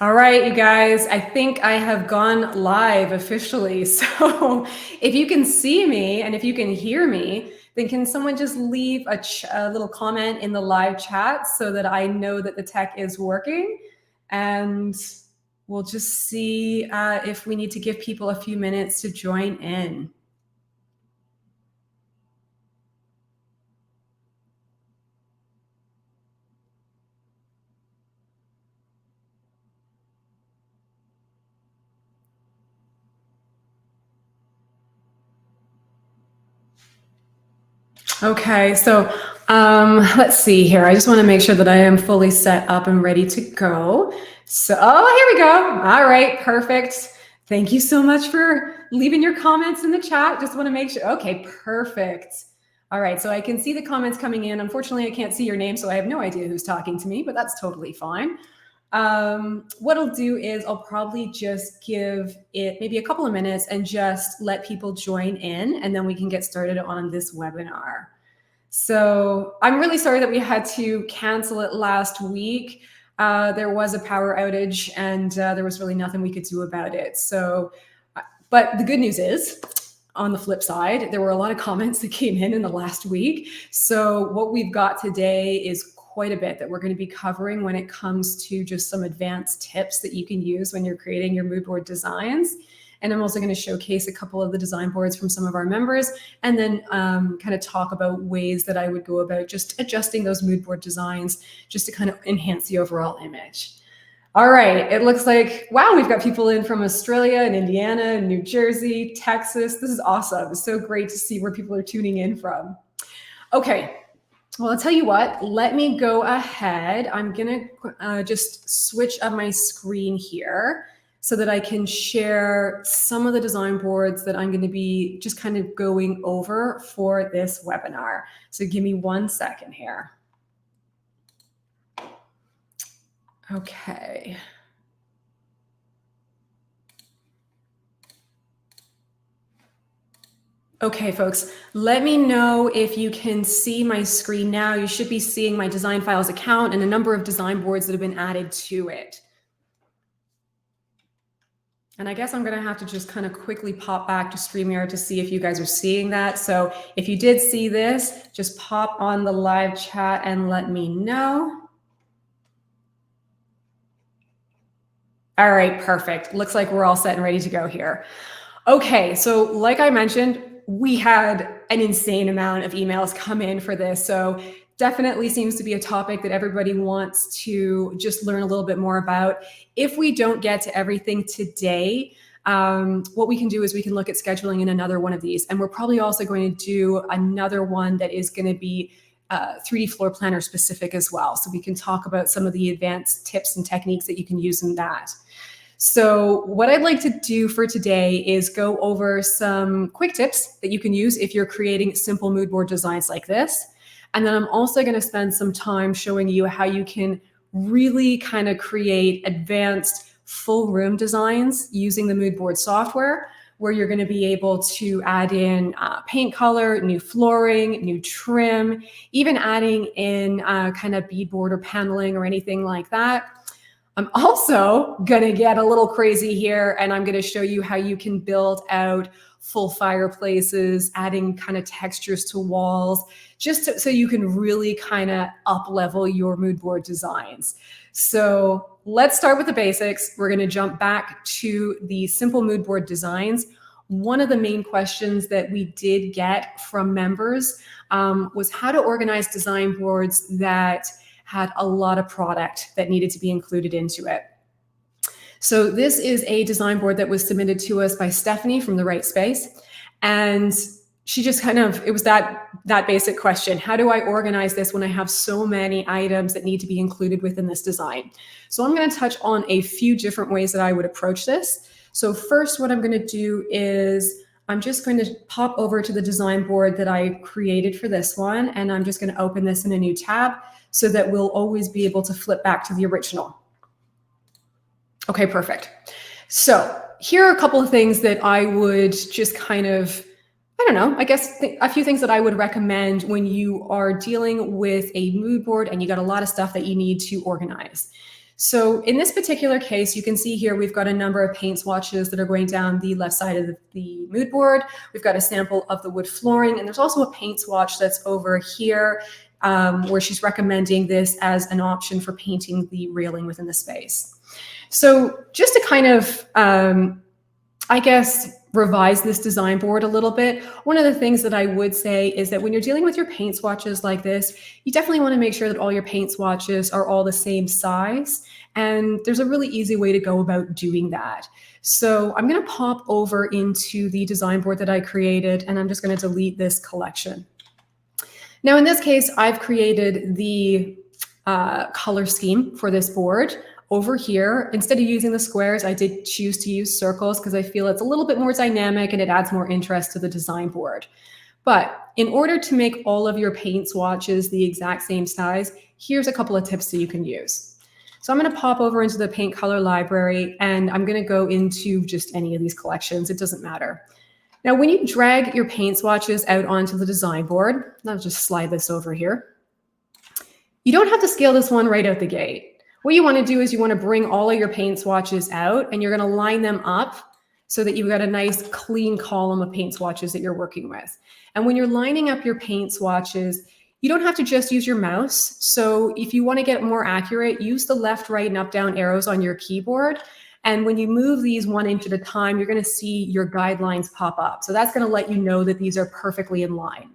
All right, you guys, I think I have gone live officially. So if you can see me and if you can hear me, then can someone just leave a little comment in the live chat so that I know that the tech is working? And we'll just see if we need to give people a few minutes to join in. Okay, so let's see here. I just want to make sure that I am fully set up and ready to go. So, here we go. All right, perfect. Thank you so much for leaving your comments in the chat. Just want to make sure. Okay, perfect. All right, so I can see the comments coming in. Unfortunately, I can't see your name, so I have no idea who's talking to me, but that's totally fine. What I'll do is I'll probably just give it maybe a couple of minutes and just let people join in, and then we can get started on this webinar. So I'm really sorry that we had to cancel it last week. There was a power outage and there was really nothing we could do about it. So, but the good news is, on the flip side, there were a lot of comments that came in the last week. So what we've got today is quite a bit that we're going to be covering when it comes to just some advanced tips that you can use when you're creating your mood board designs. And I'm also going to showcase a couple of the design boards from some of our members, and then kind of talk about ways that I would go about just adjusting those mood board designs just to kind of enhance the overall image. All right, it looks like, wow, we've got people in from Australia and Indiana and New Jersey, Texas. This is awesome. It's so great to see where people are tuning in from. Okay. Well, I'll tell you what, let me go ahead. I'm going to just switch up my screen here so that I can share some of the design boards that I'm going to be just kind of going over for this webinar. So give me 1 second here. Okay. Okay, folks, let me know if you can see my screen now. You should be seeing my DesignFiles account and a number of design boards that have been added to it. And I guess I'm going to have to just kind of quickly pop back to StreamYard to see if you guys are seeing that. So if you did see this, just pop on the live chat and let me know. All right, perfect. Looks like we're all set and ready to go here. Okay, so like I mentioned, we had an insane amount of emails come in for this. So definitely seems to be a topic that everybody wants to just learn a little bit more about. If we don't get to everything today, what we can do is we can look at scheduling in another one of these. And we're probably also going to do another one that is going to be 3D floor planner specific as well. So we can talk about some of the advanced tips and techniques that you can use in that. So what I'd like to do for today is go over some quick tips that you can use if you're creating simple mood board designs like this. And then I'm also going to spend some time showing you how you can really kind of create advanced full room designs using the Moodboard software, where you're going to be able to add in paint color, new flooring, new trim, even adding in kind of beadboard or paneling or anything like that. I'm also going to get a little crazy here, and I'm going to show you how you can build out full fireplaces, adding kind of textures to walls, just so you can really kind of up level your mood board designs. So let's start with the basics. We're going to jump back to the simple mood board designs. One of the main questions that we did get from members was how to organize design boards that had a lot of product that needed to be included into it. So this is a design board that was submitted to us by Stephanie from The Right Space. And she just kind of, it was that basic question. How do I organize this when I have so many items that need to be included within this design? So I'm going to touch on a few different ways that I would approach this. So first, what I'm going to do is I'm just going to pop over to the design board that I created for this one. And I'm just going to open this in a new tab so that we'll always be able to flip back to the original. Okay, perfect. So here are a couple of things that I would just kind of, I don't know, I guess a few things that I would recommend when you are dealing with a mood board and you got a lot of stuff that you need to organize. So in this particular case, you can see here, we've got a number of paint swatches that are going down the left side of the mood board. We've got a sample of the wood flooring, and there's also a paint swatch that's over here where she's recommending this as an option for painting the railing within the space. So just to kind of, I guess, revise this design board a little bit, one of the things that I would say is that when you're dealing with your paint swatches like this, you definitely want to make sure that all your paint swatches are all the same size. And there's a really easy way to go about doing that. So I'm going to pop over into the design board that I created, and I'm just going to delete this collection. Now, in this case, I've created the color scheme for this board. Over here, instead of using the squares, I did choose to use circles because I feel it's a little bit more dynamic and it adds more interest to the design board. But in order to make all of your paint swatches the exact same size, here's a couple of tips that you can use. So I'm going to pop over into the paint color library, and I'm going to go into just any of these collections. It doesn't matter. Now, when you drag your paint swatches out onto the design board, I'll just slide this over here. You don't have to scale this one right out the gate. What you want to do is you want to bring all of your paint swatches out, and you're going to line them up so that you've got a nice clean column of paint swatches that you're working with. And when you're lining up your paint swatches, you don't have to just use your mouse. So if you want to get more accurate, use the left, right, and up, down arrows on your keyboard. And when you move these one inch at a time, you're going to see your guidelines pop up. So that's going to let you know that these are perfectly in line.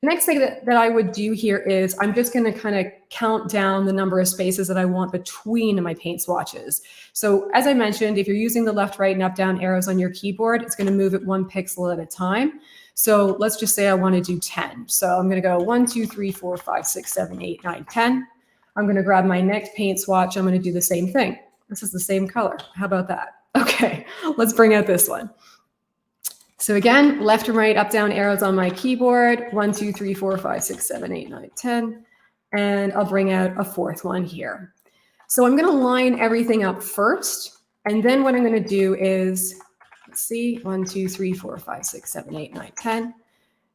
The next thing that I would do here is I'm just going to kind of count down the number of spaces that I want between my paint swatches. So as I mentioned, if you're using the left, right, and up, down arrows on your keyboard, it's going to move it 1 pixel at a time. So let's just say I want to do 10. So I'm going to go 1, 2, 3, 4, 5, 6, 7, 8, 9, 10. I'm going to grab my next paint swatch. I'm going to do the same thing. This is the same color. How about that? Okay, let's bring out this one. So again, left and right, up, down arrows on my keyboard. 1, 2, 3, 4, 5, 6, 7, 8, 9, 10. And I'll bring out a fourth one here. So I'm going to line everything up first. And then what I'm going to do is, let's see, 1, 2, 3, 4, 5, 6, 7, 8, 9, 10.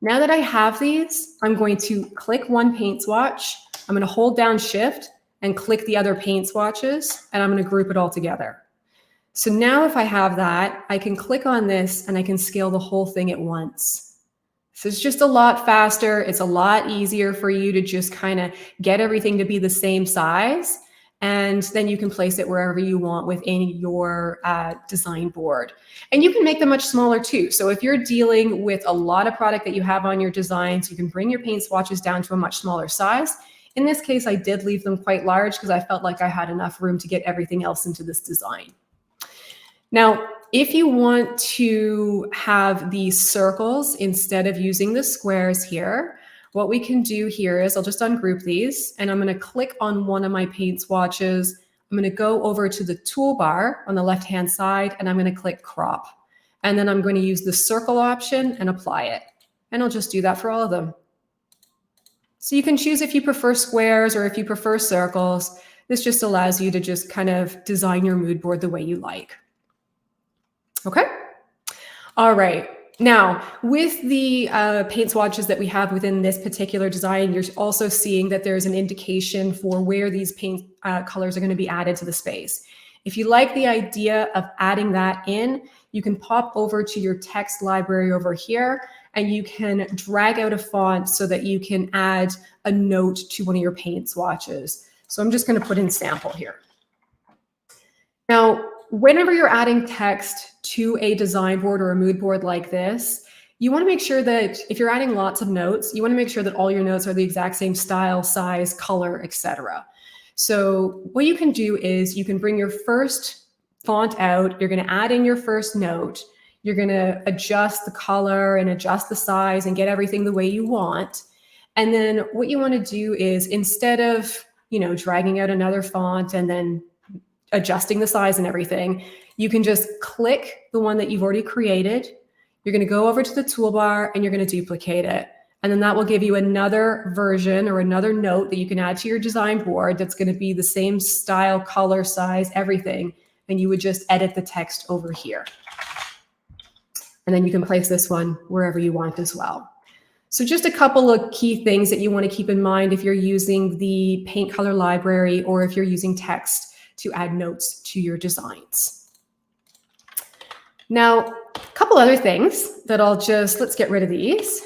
Now that I have these, I'm going to click one paint swatch. I'm going to hold down Shift and click the other paint swatches, and I'm going to group it all together. So now if I have that, I can click on this and I can scale the whole thing at once. So it's just a lot faster. It's a lot easier for you to just kind of get everything to be the same size. And then you can place it wherever you want within your design board. And you can make them much smaller too. So if you're dealing with a lot of product that you have on your designs, you can bring your paint swatches down to a much smaller size. In this case, I did leave them quite large because I felt like I had enough room to get everything else into this design. Now, if you want to have these circles instead of using the squares here, what we can do here is I'll just ungroup these, and I'm going to click on one of my paint swatches. I'm going to go over to the toolbar on the left-hand side, and I'm going to click crop. And then I'm going to use the circle option and apply it. And I'll just do that for all of them. So you can choose if you prefer squares or if you prefer circles. This just allows you to just kind of design your mood board the way you like. Okay. All right. Now, with the paint swatches that we have within this particular design, you're also seeing that there's an indication for where these paint colors are going to be added to the space. If you like the idea of adding that in, you can pop over to your text library over here, and you can drag out a font so that you can add a note to one of your paint swatches. So I'm just going to put in sample here. Now, whenever you're adding text to a design board or a mood board like this, you want to make sure that if you're adding lots of notes, you want to make sure that all your notes are the exact same style, size, color, etc. So what you can do is you can bring your first font out, you're going to add in your first note, you're going to adjust the color and adjust the size and get everything the way you want. And then what you want to do is, instead of, dragging out another font and then adjusting the size and everything, you can just click the one that you've already created. You're going to go over to the toolbar and you're going to duplicate it. And then that will give you another version or another note that you can add to your design board that's going to be the same style, color, size, everything. And you would just edit the text over here. And then you can place this one wherever you want as well. So just a couple of key things that you want to keep in mind if you're using the paint color library or if you're using text to add notes to your designs. Now, a couple other things that let's get rid of these.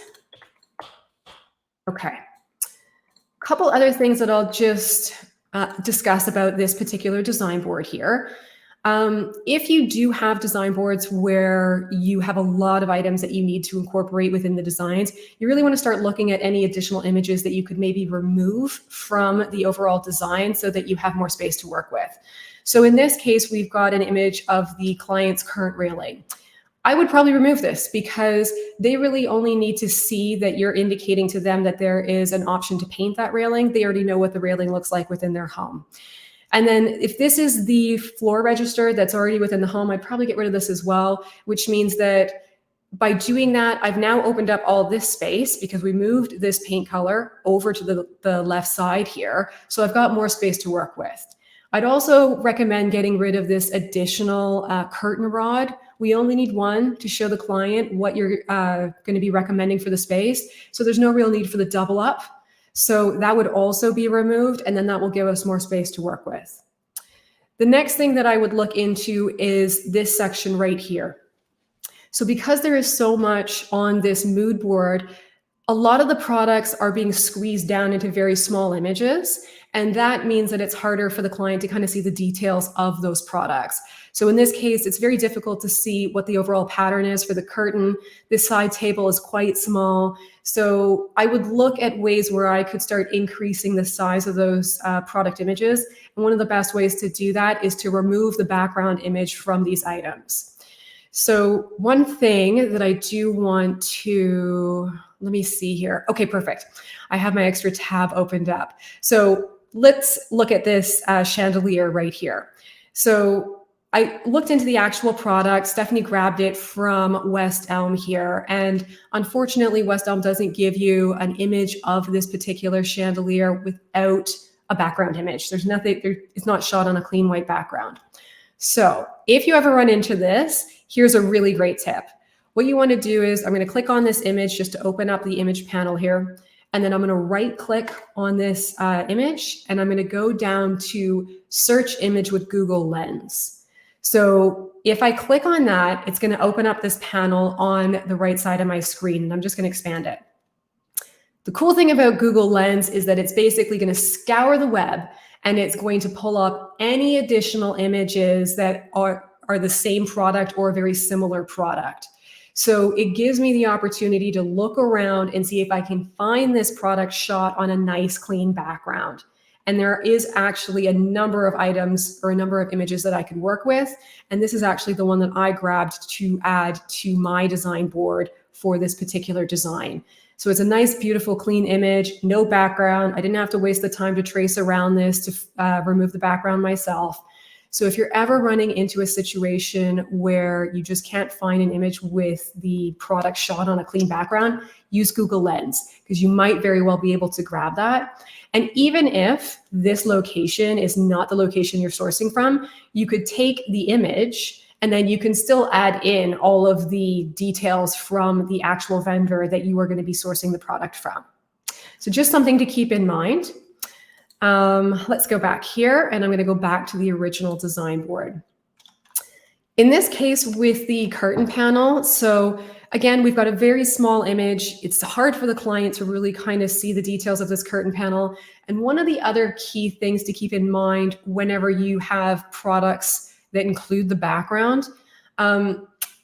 Okay. A couple other things that I'll just discuss about this particular design board here. If you do have design boards where you have a lot of items that you need to incorporate within the designs, you really want to start looking at any additional images that you could maybe remove from the overall design so that you have more space to work with. So in this case, we've got an image of the client's current railing. I would probably remove this because they really only need to see that you're indicating to them that there is an option to paint that railing. They already know what the railing looks like within their home. And then if this is the floor register that's already within the home, I'd probably get rid of this as well, which means that by doing that, I've now opened up all this space because we moved this paint color over to the left side here. So I've got more space to work with. I'd also recommend getting rid of this additional curtain rod. We only need one to show the client what you're going to be recommending for the space. So there's no real need for the double up. So that would also be removed, and then that will give us more space to work with. The next thing that I would look into is this section right here. So because there is so much on this mood board, a lot of the products are being squeezed down into very small images, and that means that it's harder for the client to kind of see the details of those products. So in this case, it's very difficult to see what the overall pattern is for the curtain. This side table is quite small. So I would look at ways where I could start increasing the size of those product images. And one of the best ways to do that is to remove the background image from these items. So one thing that I do want to, let me see here. Okay, perfect. I have my extra tab opened up. So let's look at this chandelier right here. So I looked into the actual product. Stephanie grabbed it from West Elm here. And unfortunately, West Elm doesn't give you an image of this particular chandelier without a background image. There's nothing, it's not shot on a clean white background. So if you ever run into this, here's a really great tip. What you want to do is I'm going to click on this image just to open up the image panel here. And then I'm going to right click on this image and I'm going to go down to search image with Google Lens. So if I click on that, it's going to open up this panel on the right side of my screen, and I'm just going to expand it. The cool thing about Google Lens is that it's basically going to scour the web and it's going to pull up any additional images that are the same product or a very similar product. So it gives me the opportunity to look around and see if I can find this product shot on a nice clean background. And there is actually a number of items or a number of images that I could work with. And this is actually the one that I grabbed to add to my design board for this particular design. So it's a nice, beautiful, clean image, no background. I didn't have to waste the time to trace around this to remove the background myself. So if you're ever running into a situation where you just can't find an image with the product shot on a clean background, use Google Lens because you might very well be able to grab that. And even if this location is not the location you're sourcing from, you could take the image and then you can still add in all of the details from the actual vendor that you are going to be sourcing the product from. So just something to keep in mind. Let's go back here and I'm going to go back to the original design board. In this case with the curtain panel, so again, we've got a very small image. It's hard for the client to really kind of see the details of this curtain panel. And one of the other key things to keep in mind whenever you have products that include the background,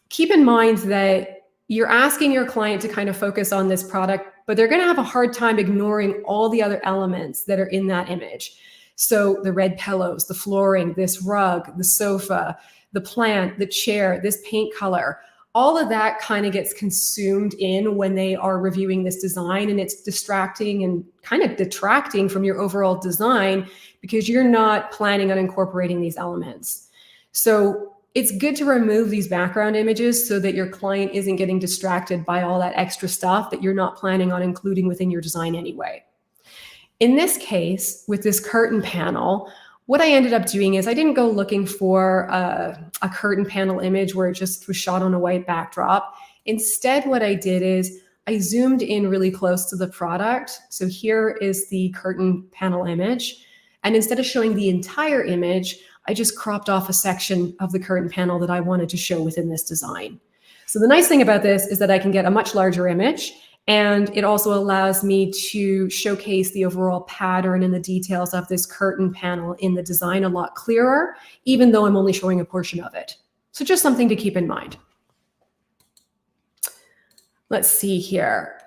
keep in mind that you're asking your client to kind of focus on this product, but they're going to have a hard time ignoring all the other elements that are in that image. So the red pillows, the flooring, this rug, the sofa, the plant, the chair, this paint color, all of that kind of gets consumed in when they are reviewing this design, and it's distracting and kind of detracting from your overall design because you're not planning on incorporating these elements. So it's good to remove these background images so that your client isn't getting distracted by all that extra stuff that you're not planning on including within your design anyway. In this case, with this curtain panel, what I ended up doing is I didn't go looking for a curtain panel image where it just was shot on a white backdrop. Instead, what I did is I zoomed in really close to the product. So here is the curtain panel image. And instead of showing the entire image, I just cropped off a section of the curtain panel that I wanted to show within this design. So the nice thing about this is that I can get a much larger image, and it also allows me to showcase the overall pattern and the details of this curtain panel in the design a lot clearer, even though I'm only showing a portion of it. So just something to keep in mind. Let's see here.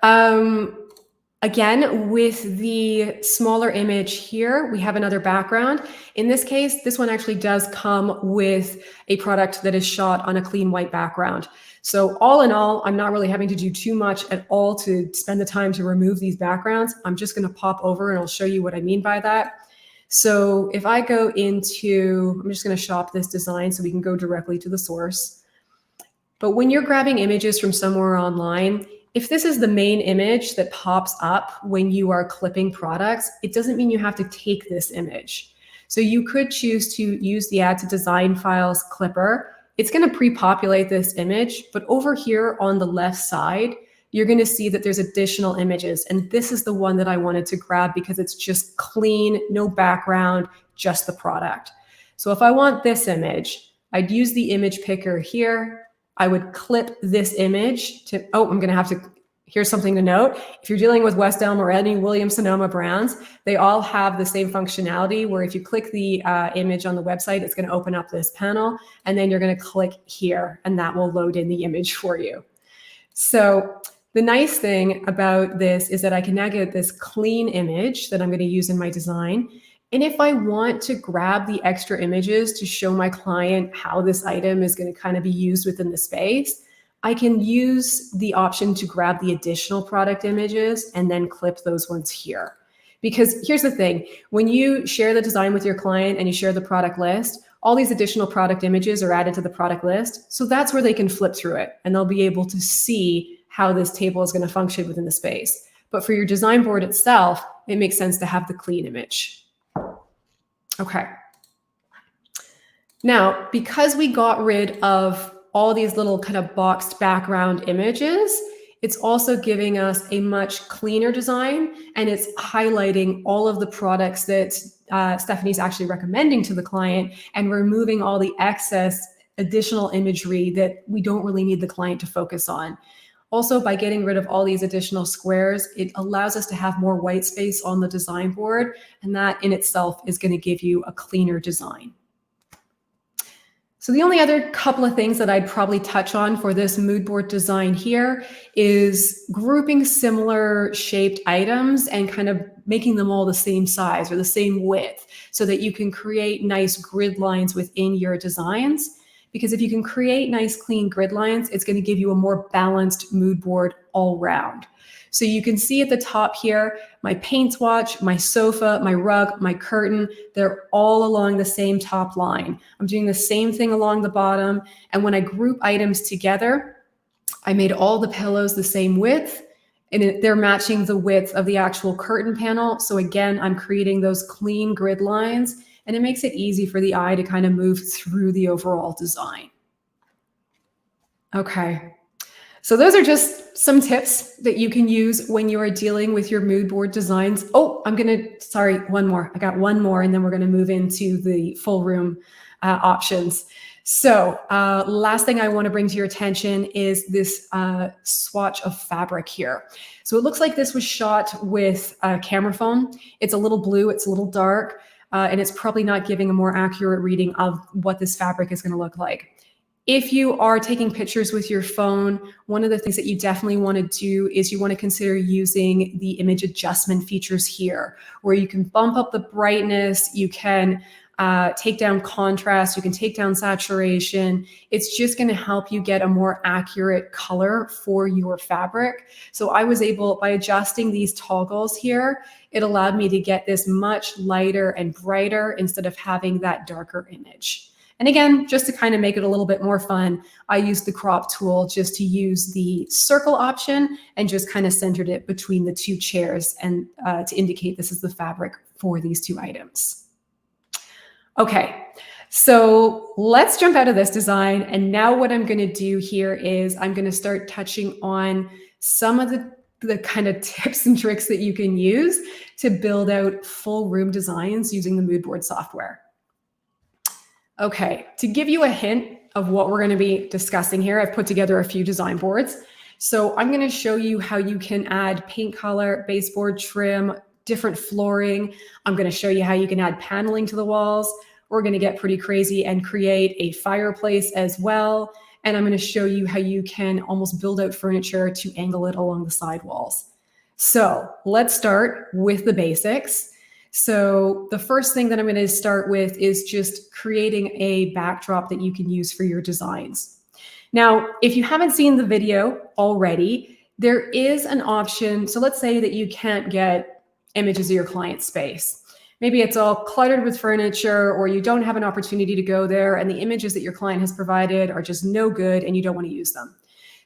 Again, with the smaller image here, we have another background. In this case, this one actually does come with a product that is shot on a clean white background. So all in all, I'm not really having to do too much at all to spend the time to remove these backgrounds. I'm just going to pop over and I'll show you what I mean by that. So if I go into, I'm just going to shop this design so we can go directly to the source. But when you're grabbing images from somewhere online, if this is the main image that pops up when you are clipping products, it doesn't mean you have to take this image. So you could choose to use the Add to Design Files clipper. It's going to pre-populate this image, but over here on the left side, you're going to see that there's additional images. And this is the one that I wanted to grab because it's just clean, no background, just the product. So if I want this image, I'd use the image picker here. I would clip this image to, oh, I'm going to have to, here's something to note. If you're dealing with West Elm or any Williams-Sonoma brands, they all have the same functionality where if you click the image on the website, it's going to open up this panel, and then you're going to click here, and that will load in the image for you. So the nice thing about this is that I can now get this clean image that I'm going to use in my design. And if I want to grab the extra images to show my client how this item is going to kind of be used within the space, I can use the option to grab the additional product images and then clip those ones here. Because here's the thing, when you share the design with your client and you share the product list, all these additional product images are added to the product list. So that's where they can flip through it and they'll be able to see how this table is going to function within the space. But for your design board itself, it makes sense to have the clean image. Okay. Now, because we got rid of all these little kind of boxed background images, it's also giving us a much cleaner design, and it's highlighting all of the products that Stephanie's actually recommending to the client and removing all the excess additional imagery that we don't really need the client to focus on. Also, by getting rid of all these additional squares, it allows us to have more white space on the design board, and that in itself is going to give you a cleaner design. So the only other couple of things that I'd probably touch on for this mood board design here is grouping similar shaped items and kind of making them all the same size or the same width so that you can create nice grid lines within your designs. Because if you can create nice clean grid lines, it's going to give you a more balanced mood board all round. So you can see at the top here, my paint swatch, my sofa, my rug, my curtain, they're all along the same top line. I'm doing the same thing along the bottom. And when I group items together, I made all the pillows the same width, and they're matching the width of the actual curtain panel. So again, I'm creating those clean grid lines, and it makes it easy for the eye to kind of move through the overall design. Okay. So those are just some tips that you can use when you are dealing with your mood board designs. Oh, sorry, one more. I got one more, and then we're going to move into the full room options. So last thing I want to bring to your attention is this swatch of fabric here. So it looks like this was shot with a camera phone. It's a little blue, it's a little dark, and it's probably not giving a more accurate reading of what this fabric is going to look like. If you are taking pictures with your phone, one of the things that you definitely want to do is you want to consider using the image adjustment features here, where you can bump up the brightness, you can take down contrast, you can take down saturation. It's just going to help you get a more accurate color for your fabric. So I was able, by adjusting these toggles here, it allowed me to get this much lighter and brighter instead of having that darker image. And again, just to kind of make it a little bit more fun, I used the crop tool just to use the circle option and just kind of centered it between the two chairs and to indicate this is the fabric for these two items. Okay, so let's jump out of this design. And now what I'm going to do here is I'm going to start touching on some of the kind of tips and tricks that you can use to build out full room designs using the Moodboard software. Okay, to give you a hint of what we're going to be discussing here, I've put together a few design boards. So I'm going to show you how you can add paint color, baseboard trim, different flooring. I'm going to show you how you can add paneling to the walls. We're going to get pretty crazy and create a fireplace as well. And I'm going to show you how you can almost build out furniture to angle it along the side walls. So let's start with the basics. So the first thing that I'm going to start with is just creating a backdrop that you can use for your designs. Now, if you haven't seen the video already, there is an option. So let's say that you can't get images of your client's space. Maybe it's all cluttered with furniture, or you don't have an opportunity to go there and the images that your client has provided are just no good and you don't want to use them.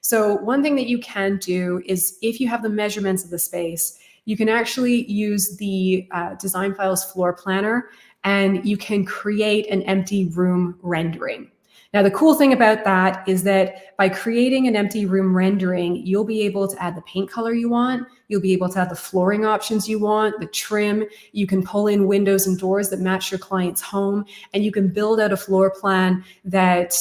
So one thing that you can do is, if you have the measurements of the space, you can actually use the DesignFiles floor planner and you can create an empty room rendering. Now, the cool thing about that is that by creating an empty room rendering, you'll be able to add the paint color you want. You'll be able to add the flooring options you want, the trim. You can pull in windows and doors that match your client's home, and you can build out a floor plan that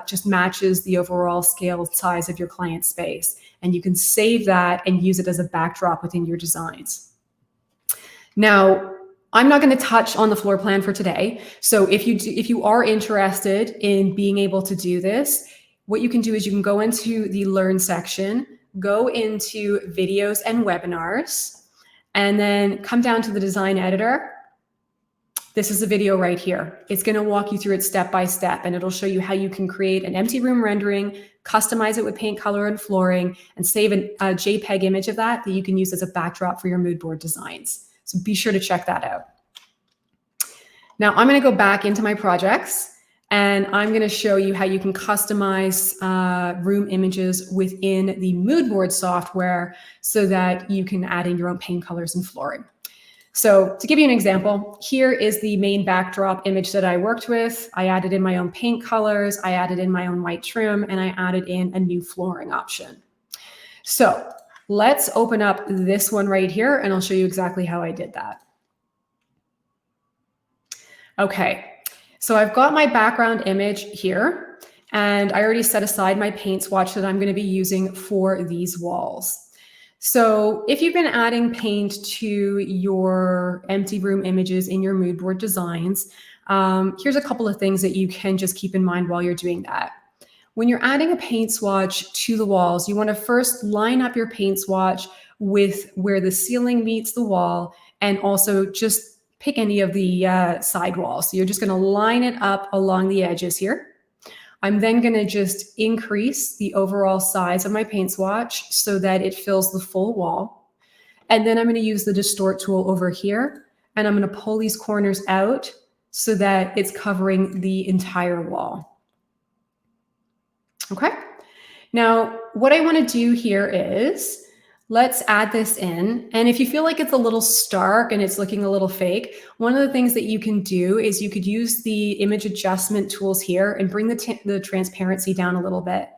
just matches the overall scale size of your client's space. And you can save that and use it as a backdrop within your designs. Now, I'm not going to touch on the floor plan for today. So if you are interested in being able to do this, what you can do is you can go into the Learn section, go into videos and webinars, and then come down to the design editor. This is the video right here. It's going to walk you through it step by step, and it'll show you how you can create an empty room rendering, customize it with paint color and flooring, and save a JPEG image of that you can use as a backdrop for your mood board designs. So be sure to check that out. Now I'm going to go back into my projects and I'm going to show you how you can customize room images within the Moodboard software so that you can add in your own paint colors and flooring. So to give you an example, here is the main backdrop image that I worked with. I added in my own paint colors, I added in my own white trim, and I added in a new flooring option. So let's open up this one right here and I'll show you exactly how I did that. Okay, so I've got my background image here and I already set aside my paint swatch that I'm going to be using for these walls. So if you've been adding paint to your empty room images in your mood board designs, here's a couple of things that you can just keep in mind while you're doing that. When you're adding a paint swatch to the walls, you want to first line up your paint swatch with where the ceiling meets the wall, and also just pick any of the side walls. So you're just going to line it up along the edges here. I'm then going to just increase the overall size of my paint swatch so that it fills the full wall. And then I'm going to use the Distort tool over here, and I'm going to pull these corners out so that it's covering the entire wall. Okay, now what I want to do here is let's add this in. And if you feel like it's a little stark and it's looking a little fake, one of the things that you can do is you could use the image adjustment tools here and bring the transparency down a little bit.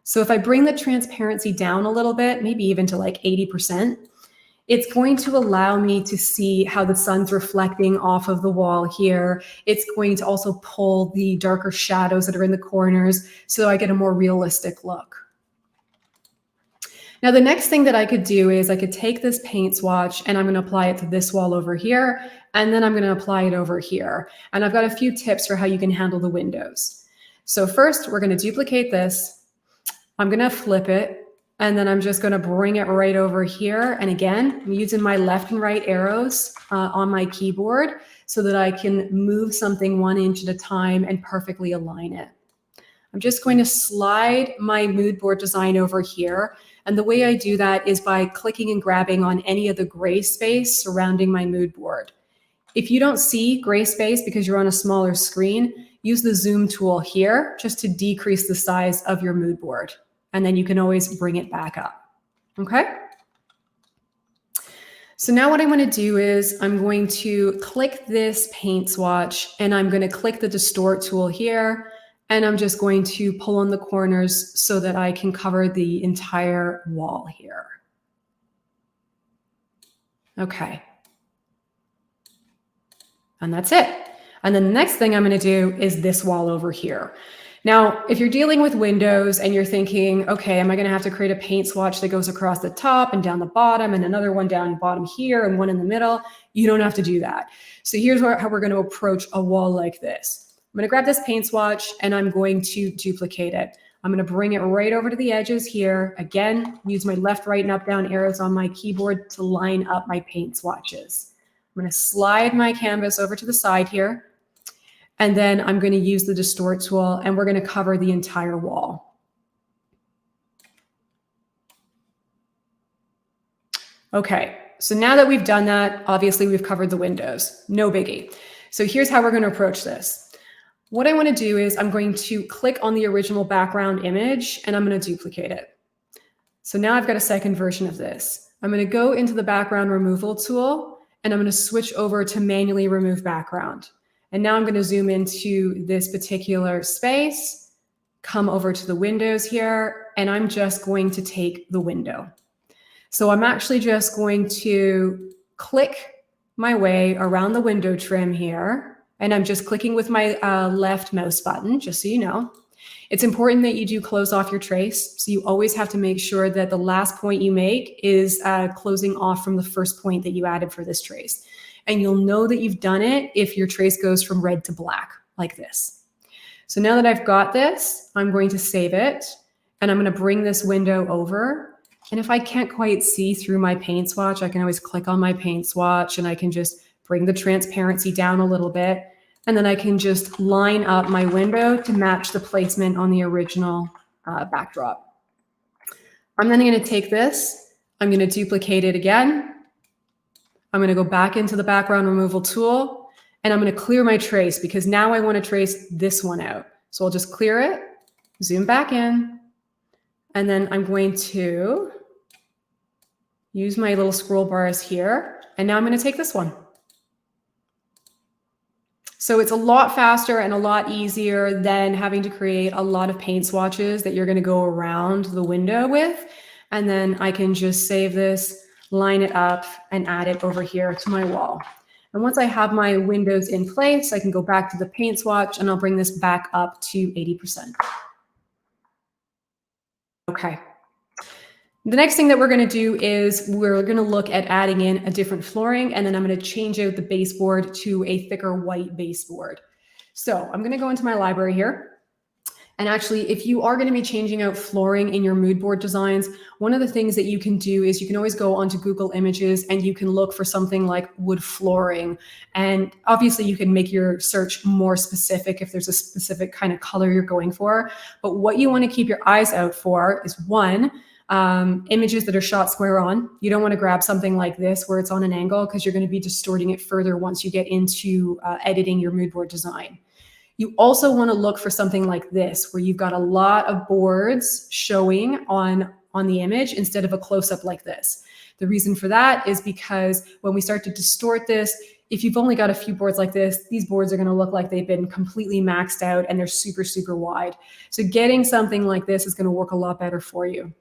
So if I bring the transparency down a little bit, maybe even to like 80%, it's going to allow me to see how the sun's reflecting off of the wall here. It's going to also pull the darker shadows that are in the corners so I get a more realistic look. Now, the next thing that I could do is I could take this paint swatch and I'm going to apply it to this wall over here, and then I'm going to apply it over here. And I've got a few tips for how you can handle the windows. So first, we're going to duplicate this. I'm going to flip it. And then I'm just going to bring it right over here. And again, I'm using my left and right arrows on my keyboard so that I can move something 1 inch at a time and perfectly align it. I'm just going to slide my mood board design over here. And the way I do that is by clicking and grabbing on any of the gray space surrounding my mood board. If you don't see gray space because you're on a smaller screen, use the zoom tool here just to decrease the size of your mood board. And then you can always bring it back up. Okay? So now what I want to do is I'm going to click this paint swatch and I'm going to click the Distort tool here. And I'm just going to pull on the corners so that I can cover the entire wall here. Okay. And that's it. And then the next thing I'm going to do is this wall over here. Now, if you're dealing with windows and you're thinking, okay, am I going to have to create a paint swatch that goes across the top and down the bottom and another one down the bottom here and one in the middle? You don't have to do that. So here's how we're going to approach a wall like this. I'm going to grab this paint swatch and I'm going to duplicate it. I'm going to bring it right over to the edges here. Again, use my left, right, and up, down arrows on my keyboard to line up my paint swatches. I'm going to slide my canvas over to the side here. And then I'm going to use the Distort tool and we're going to cover the entire wall. Okay, so now that we've done that, obviously we've covered the windows. No biggie. So here's how we're going to approach this. What I want to do is I'm going to click on the original background image and I'm going to duplicate it. So now I've got a second version of this. I'm going to go into the background removal tool and I'm going to switch over to manually remove background. And now I'm going to zoom into this particular space, come over to the windows here, and I'm just going to take the window. So I'm actually just going to click my way around the window trim here, and I'm just clicking with my left mouse button, just so you know. It's important that you do close off your trace. So you always have to make sure that the last point you make is closing off from the first point that you added for this trace. And you'll know that you've done it if your trace goes from red to black, like this. So now that I've got this, I'm going to save it, and I'm going to bring this window over. And if I can't quite see through my paint swatch, I can always click on my paint swatch, and I can just bring the transparency down a little bit. And then I can just line up my window to match the placement on the original backdrop. I'm then going to take this, I'm going to duplicate it again. I'm going to go back into the background removal tool and I'm going to clear my trace because now I want to trace this one out. So I'll just clear it, zoom back in, and then I'm going to use my little scroll bars here. And now I'm going to take this one. So it's a lot faster and a lot easier than having to create a lot of paint swatches that you're going to go around the window with. And then I can just save this, line it up, and add it over here to my wall. And once I have my windows in place, I can go back to the paint swatch and I'll bring this back up to 80%. Okay. The next thing that we're going to do is we're going to look at adding in a different flooring, and then I'm going to change out the baseboard to a thicker white baseboard. So I'm going to go into my library here. And actually, if you are going to be changing out flooring in your mood board designs, one of the things that you can do is you can always go onto Google Images and you can look for something like wood flooring. And obviously you can make your search more specific if there's a specific kind of color you're going for. But what you want to keep your eyes out for is one, images that are shot square on. You don't want to grab something like this where it's on an angle because you're going to be distorting it further once you get into editing your mood board design. You also want to look for something like this, where you've got a lot of boards showing on the image instead of a close-up like this. The reason for that is because when we start to distort this, if you've only got a few boards like this, these boards are going to look like they've been completely maxed out and they're super, super wide. So getting something like this is going to work a lot better for you.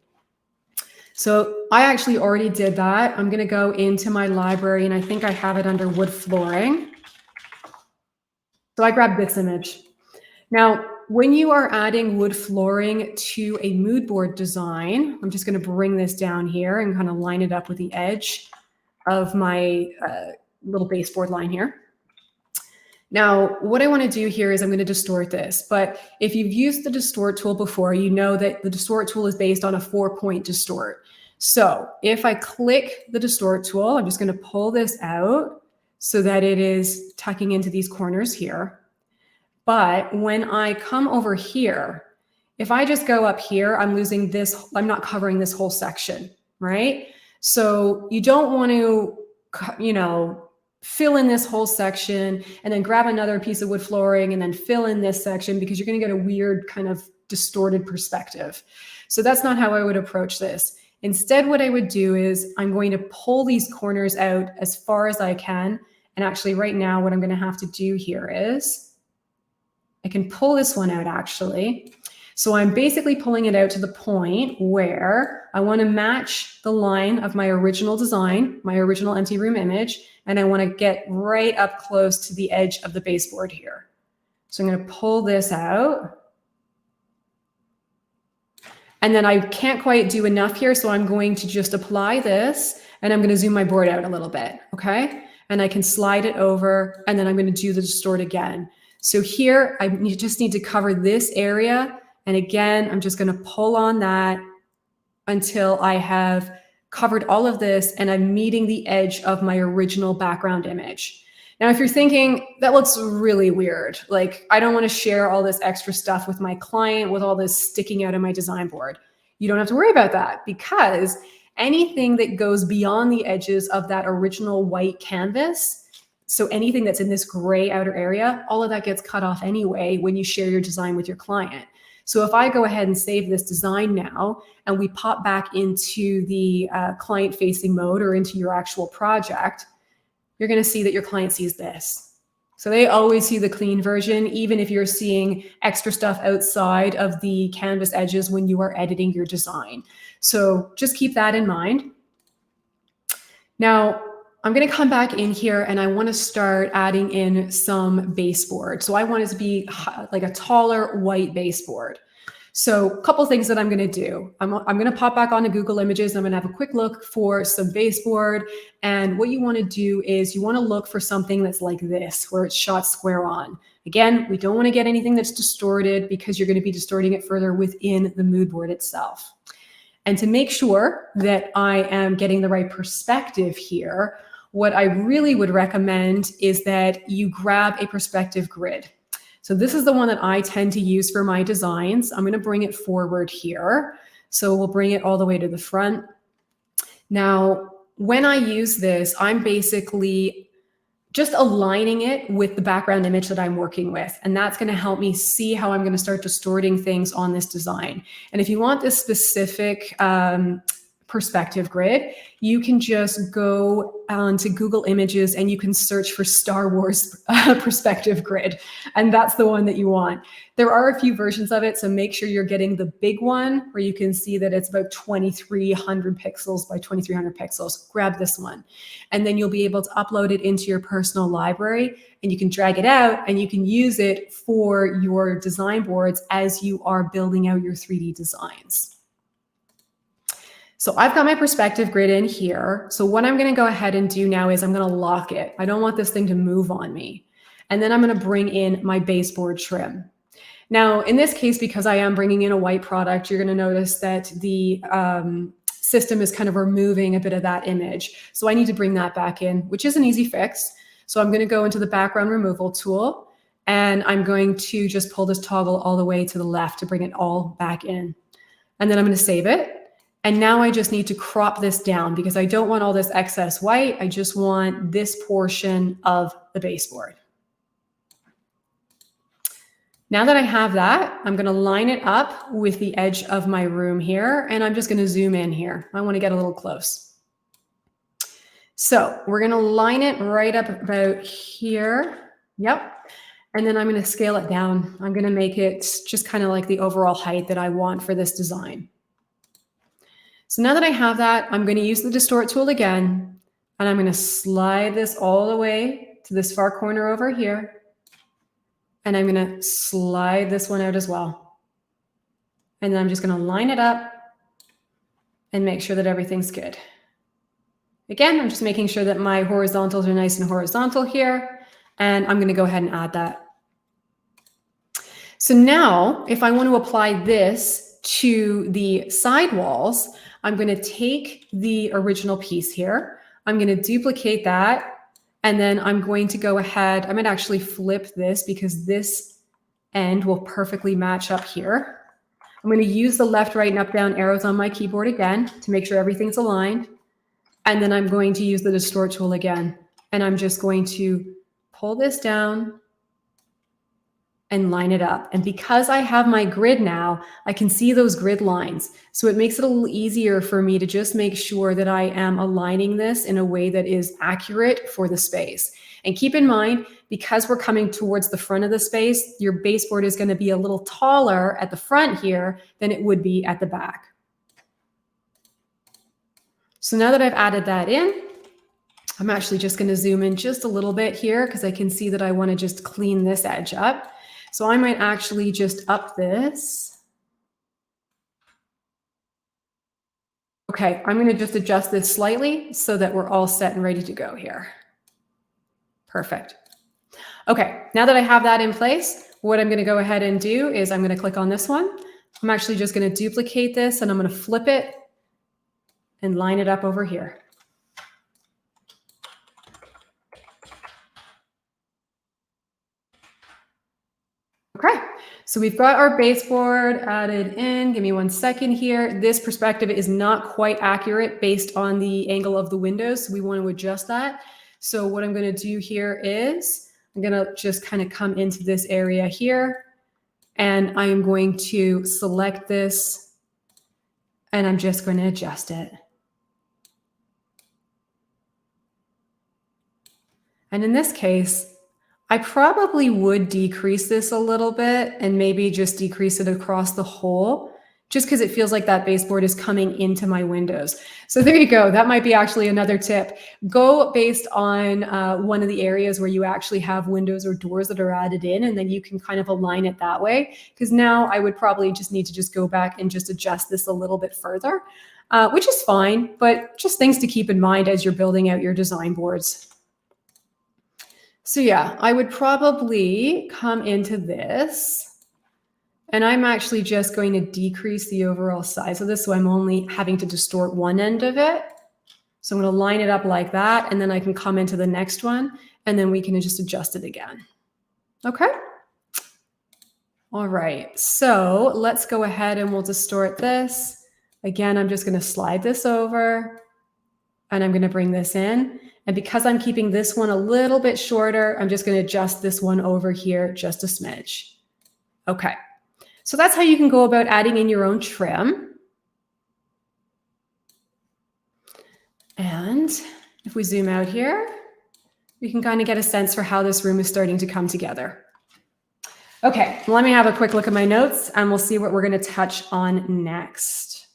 So I actually already did that. I'm going to go into my library and I think I have it under wood flooring. So I grabbed this image. Now, when you are adding wood flooring to a mood board design, I'm just going to bring this down here and kind of line it up with the edge of my little baseboard line here. Now, what I want to do here is I'm going to distort this. But if you've used the Distort tool before, you know that the Distort tool is based on a 4-point distort. So if I click the Distort tool, I'm just going to pull this out so that it is tucking into these corners here. But when I come over here, if I just go up here, I'm losing this, I'm not covering this whole section, right? So you don't want to, fill in this whole section and then grab another piece of wood flooring and then fill in this section because you're going to get a weird kind of distorted perspective. So that's not how I would approach this. Instead, what I would do is I'm going to pull these corners out as far as I can. And actually right now, what I'm going to have to do here is I can pull this one out actually. So I'm basically pulling it out to the point where I want to match the line of my original design, my original empty room image, and I want to get right up close to the edge of the baseboard here. So I'm going to pull this out. And then I can't quite do enough here, so I'm going to just apply this, and I'm going to zoom my board out a little bit, okay? And I can slide it over, and then I'm going to do the distort again. So here, I just need to cover this area, and again, I'm just going to pull on that until I have covered all of this, and I'm meeting the edge of my original background image. Now, if you're thinking, that looks really weird, like I don't want to share all this extra stuff with my client with all this sticking out of my design board. You don't have to worry about that, because anything that goes beyond the edges of that original white canvas, so anything that's in this gray outer area, all of that gets cut off anyway when you share your design with your client. So if I go ahead and save this design now, and we pop back into the client-facing mode or into your actual project, you're going to see that your client sees this. So they always see the clean version, even if you're seeing extra stuff outside of the canvas edges when you are editing your design. So just keep that in mind. Now, I'm going to come back in here and I want to start adding in some baseboard. So I want it to be like a taller white baseboard. So a couple things that I'm going to do. I'm going to pop back onto Google Images. I'm going to have a quick look for some baseboard. And what you want to do is you want to look for something that's like this, where it's shot square on. Again, we don't want to get anything that's distorted, because you're going to be distorting it further within the mood board itself. And to make sure that I am getting the right perspective here, what I really would recommend is that you grab a perspective grid. So this is the one that I tend to use for my designs. I'm going to bring it forward here. So we'll bring it all the way to the front. Now, when I use this, I'm basically just aligning it with the background image that I'm working with. And that's going to help me see how I'm going to start distorting things on this design. And if you want this specific perspective grid, you can just go onto Google Images and you can search for Star Wars perspective grid. And that's the one that you want. There are a few versions of it, so make sure you're getting the big one where you can see that it's about 2300 pixels by 2300 pixels. Grab this one. And then you'll be able to upload it into your personal library, and you can drag it out and you can use it for your design boards as you are building out your 3D designs. So I've got my perspective grid in here. So what I'm going to go ahead and do now is I'm going to lock it. I don't want this thing to move on me. And then I'm going to bring in my baseboard trim. Now, in this case, because I am bringing in a white product, you're going to notice that the system is kind of removing a bit of that image. So I need to bring that back in, which is an easy fix. So I'm going to go into the background removal tool, and I'm going to just pull this toggle all the way to the left to bring it all back in. And then I'm going to save it. And now I just need to crop this down because I don't want all this excess white. I just want this portion of the baseboard. Now that I have that, I'm going to line it up with the edge of my room here, and I'm just going to zoom in here. I want to get a little close. So we're going to line it right up about here. Yep. And then I'm going to scale it down. I'm going to make it just kind of like the overall height that I want for this design. So now that I have that, I'm going to use the Distort tool again, and I'm going to slide this all the way to this far corner over here. And I'm going to slide this one out as well. And then I'm just going to line it up and make sure that everything's good. Again, I'm just making sure that my horizontals are nice and horizontal here. And I'm going to go ahead and add that. So now, if I want to apply this to the side walls, I'm going to take the original piece here. I'm going to duplicate that. And then I'm going to go ahead. I'm going to actually flip this because this end will perfectly match up here. I'm going to use the left, right, and up, down arrows on my keyboard again to make sure everything's aligned. And then I'm going to use the Distort tool again. And I'm just going to pull this down and line it up. And because I have my grid now, I can see those grid lines. So it makes it a little easier for me to just make sure that I am aligning this in a way that is accurate for the space. And keep in mind, because we're coming towards the front of the space, your baseboard is going to be a little taller at the front here than it would be at the back. So now that I've added that in, I'm actually just going to zoom in just a little bit here because I can see that I want to just clean this edge up. So I might actually just up this. Okay, I'm going to just adjust this slightly so that we're all set and ready to go here. Perfect. Okay, now that I have that in place, what I'm going to go ahead and do is I'm going to click on this one. I'm actually just going to duplicate this and I'm going to flip it and line it up over here. Okay, so we've got our baseboard added in. Give me 1 second here. This perspective is not quite accurate based on the angle of the windows, so we want to adjust that. So what I'm going to do here is I'm going to just kind of come into this area here, and I am going to select this, and I'm just going to adjust it. And in this case, I probably would decrease this a little bit and maybe just decrease it across the whole, just because it feels like that baseboard is coming into my windows. So there you go. That might be actually another tip. Go based on one of the areas where you actually have windows or doors that are added in, and then you can kind of align it that way. Because now I would probably just need to just go back and just adjust this a little bit further, which is fine, but just things to keep in mind as you're building out your design boards. So yeah, I would probably come into this, and I'm actually just going to decrease the overall size of this, so I'm only having to distort one end of it. So I'm going to line it up like that, and then I can come into the next one, and then we can just adjust it again. Okay. All right, so let's go ahead and we'll distort this. Again, I'm just going to slide this over, and I'm going to bring this in. And because I'm keeping this one a little bit shorter, I'm just going to adjust this one over here just a smidge. Okay, so that's how you can go about adding in your own trim. And if we zoom out here, we can kind of get a sense for how this room is starting to come together. Okay, let me have a quick look at my notes and we'll see what we're going to touch on next.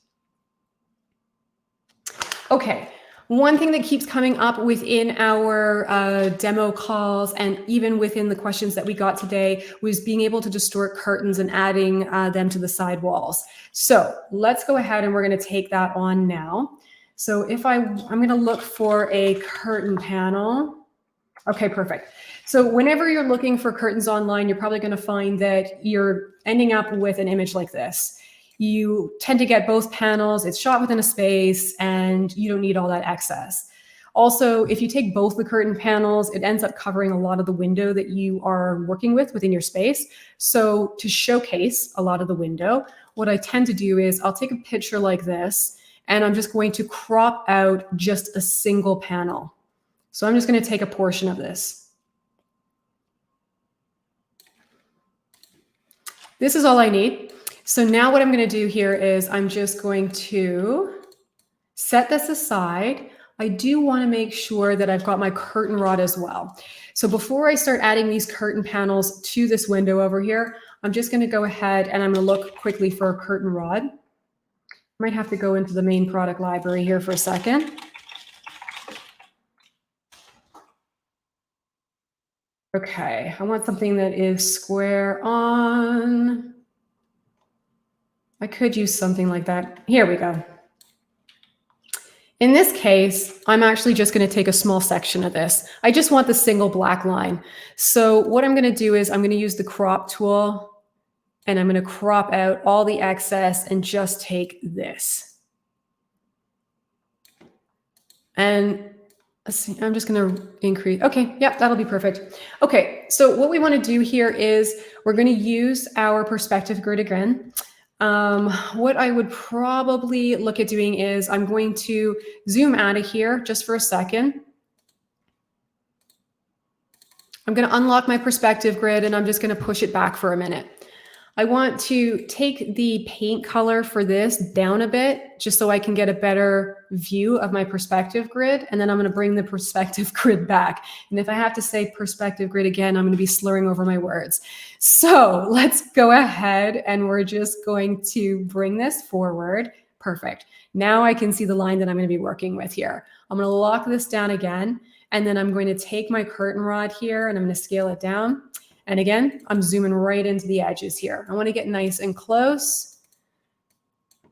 Okay. One thing that keeps coming up within our demo calls and even within the questions that we got today was being able to distort curtains and adding them to the side walls. So let's go ahead and we're going to take that on now. So if I'm going to look for a curtain panel. Okay, perfect. So whenever you're looking for curtains online, you're probably going to find that you're ending up with an image like this. You tend to get both panels, it's shot within a space, and you don't need all that excess. Also, if you take both the curtain panels, it ends up covering a lot of the window that you are working with within your space. So to showcase a lot of the window, what I tend to do is I'll take a picture like this, and I'm just going to crop out just a single panel. So I'm just going to take a portion of this. This is all I need. So now what I'm going to do here is I'm just going to set this aside. I do want to make sure that I've got my curtain rod as well. So before I start adding these curtain panels to this window over here, I'm just going to go ahead and I'm going to look quickly for a curtain rod. I might have to go into the main product library here for a second. Okay, I want something that is square on. I could use something like that. Here we go. In this case, I'm actually just going to take a small section of this. I just want the single black line. So what I'm going to do is I'm going to use the crop tool and I'm going to crop out all the excess and just take this. And let's see, I'm just going to increase. Okay, yep, that'll be perfect. Okay, so what we want to do here is we're going to use our perspective grid again. What I would probably look at doing is I'm going to zoom out of here just for a second. I'm going to unlock my perspective grid and I'm just going to push it back for a minute. I want to take the paint color for this down a bit just so I can get a better view of my perspective grid. And then I'm going to bring the perspective grid back. And if I have to say perspective grid again, I'm going to be slurring over my words. So let's go ahead and we're just going to bring this forward. Perfect. Now I can see the line that I'm going to be working with here. I'm going to lock this down again. And then I'm going to take my curtain rod here and I'm going to scale it down. And again, I'm zooming right into the edges here. I want to get nice and close.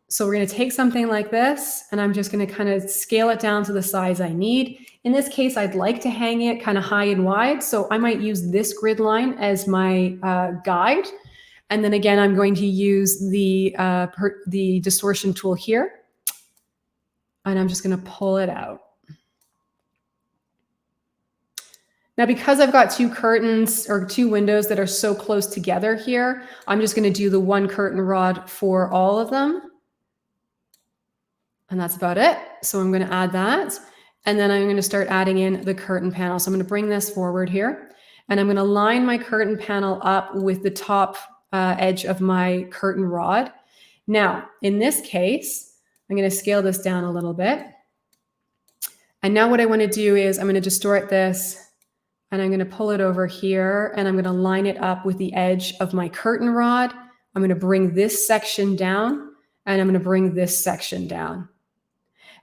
So we're going to take something like this and I'm just going to kind of scale it down to the size I need. In this case, I'd like to hang it kind of high and wide. So I might use this grid line as my guide. And then again, I'm going to use the distortion tool here. And I'm just going to pull it out. Now, because I've got two curtains or two windows that are so close together here, I'm just going to do the one curtain rod for all of them. And that's about it. So I'm going to add that. And then I'm going to start adding in the curtain panel. So I'm going to bring this forward here. And I'm going to line my curtain panel up with the top edge of my curtain rod. Now, in this case, I'm going to scale this down a little bit. And now what I want to do is I'm going to distort this. And I'm going to pull it over here and I'm going to line it up with the edge of my curtain rod. I'm going to bring this section down and I'm going to bring this section down.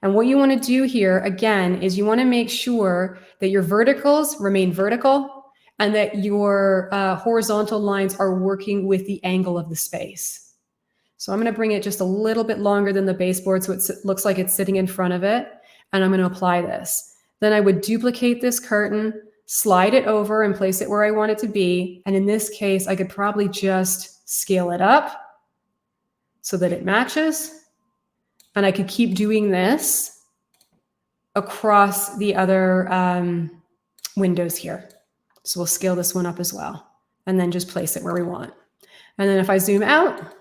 And what you want to do here, again, is you want to make sure that your verticals remain vertical and that your horizontal lines are working with the angle of the space. So I'm going to bring it just a little bit longer than the baseboard so it looks like it's sitting in front of it. And I'm going to apply this. Then I would duplicate this curtain, slide it over and place it where I want it to be. And in this case, I could probably just scale it up so that it matches. And I could keep doing this across the other windows here. So we'll scale this one up as well. And then just place it where we want. And then if I zoom out,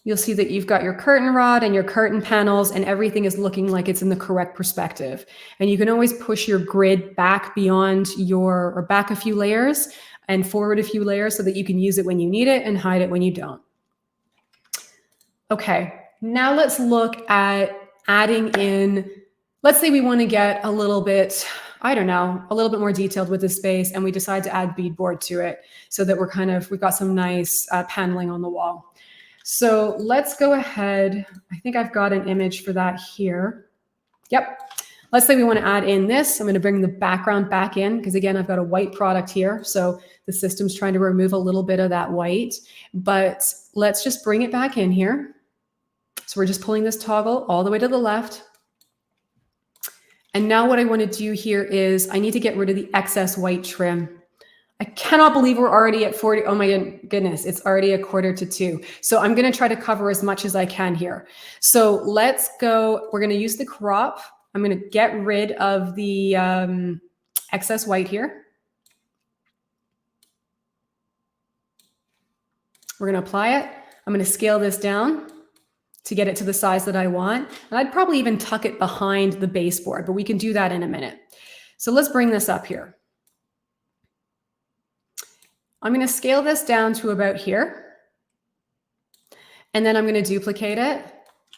you'll see that you've got your curtain rod and your curtain panels and everything is looking like it's in the correct perspective. And you can always push your grid back beyond or back a few layers and forward a few layers so that you can use it when you need it and hide it when you don't. Okay, now let's look at adding in, let's say we want to get a little bit, I don't know, a little bit more detailed with the space and we decide to add beadboard to it so that we've got some nice paneling on the wall. So let's go ahead. I think I've got an image for that here. Yep. Let's say we want to add in this. I'm going to bring the background back in because again, I've got a white product here. So the system's trying to remove a little bit of that white, but let's just bring it back in here. So we're just pulling this toggle all the way to the left. And now what I want to do here is I need to get rid of the excess white trim. I cannot believe we're already at 40. Oh my goodness, it's already 1:45. So I'm going to try to cover as much as I can here. So let's go. We're going to use the crop. I'm going to get rid of the excess white here. We're going to apply it. I'm going to scale this down to get it to the size that I want. And I'd probably even tuck it behind the baseboard, but we can do that in a minute. So let's bring this up here. I'm going to scale this down to about here. And then I'm going to duplicate it.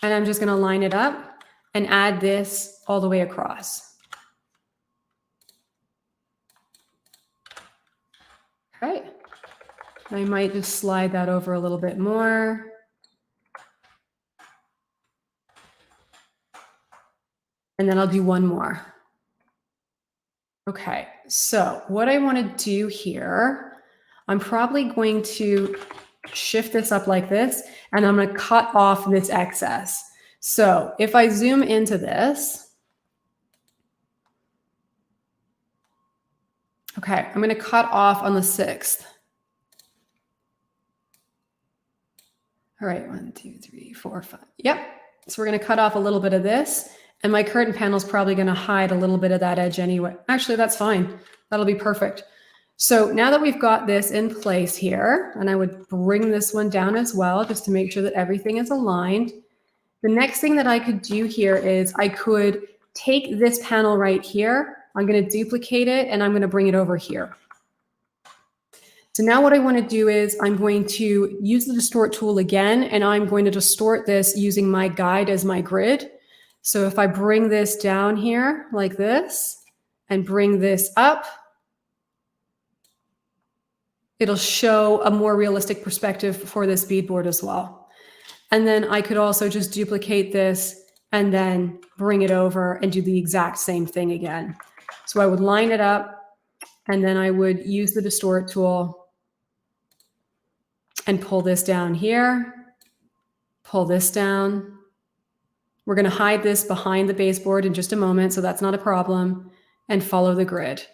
And I'm just going to line it up and add this all the way across. Okay. I might just slide that over a little bit more. And then I'll do one more. Okay, so what I want to do here, I'm probably going to shift this up like this, and I'm going to cut off this excess. So if I zoom into this, okay, I'm going to cut off on the 6th. All right, 1, 2, 3, 4, 5. Yep. So we're going to cut off a little bit of this. And my curtain panel is probably going to hide a little bit of that edge anyway. Actually, that's fine. That'll be perfect. So now that we've got this in place here, and I would bring this one down as well, just to make sure that everything is aligned. The next thing that I could do here is I could take this panel right here I'm going to duplicate it and I'm going to bring it over here. So now what I want to do is I'm going to use the Distort tool again, and I'm going to distort this using my guide as my grid. So if I bring this down here like this and bring this up, it'll show a more realistic perspective for this beadboard as well. And then I could also just duplicate this and then bring it over and do the exact same thing again. So I would line it up, and then I would use the Distort tool and pull this down here, pull this down. We're going to hide this behind the baseboard in just a moment, so that's not a problem, and follow the grid.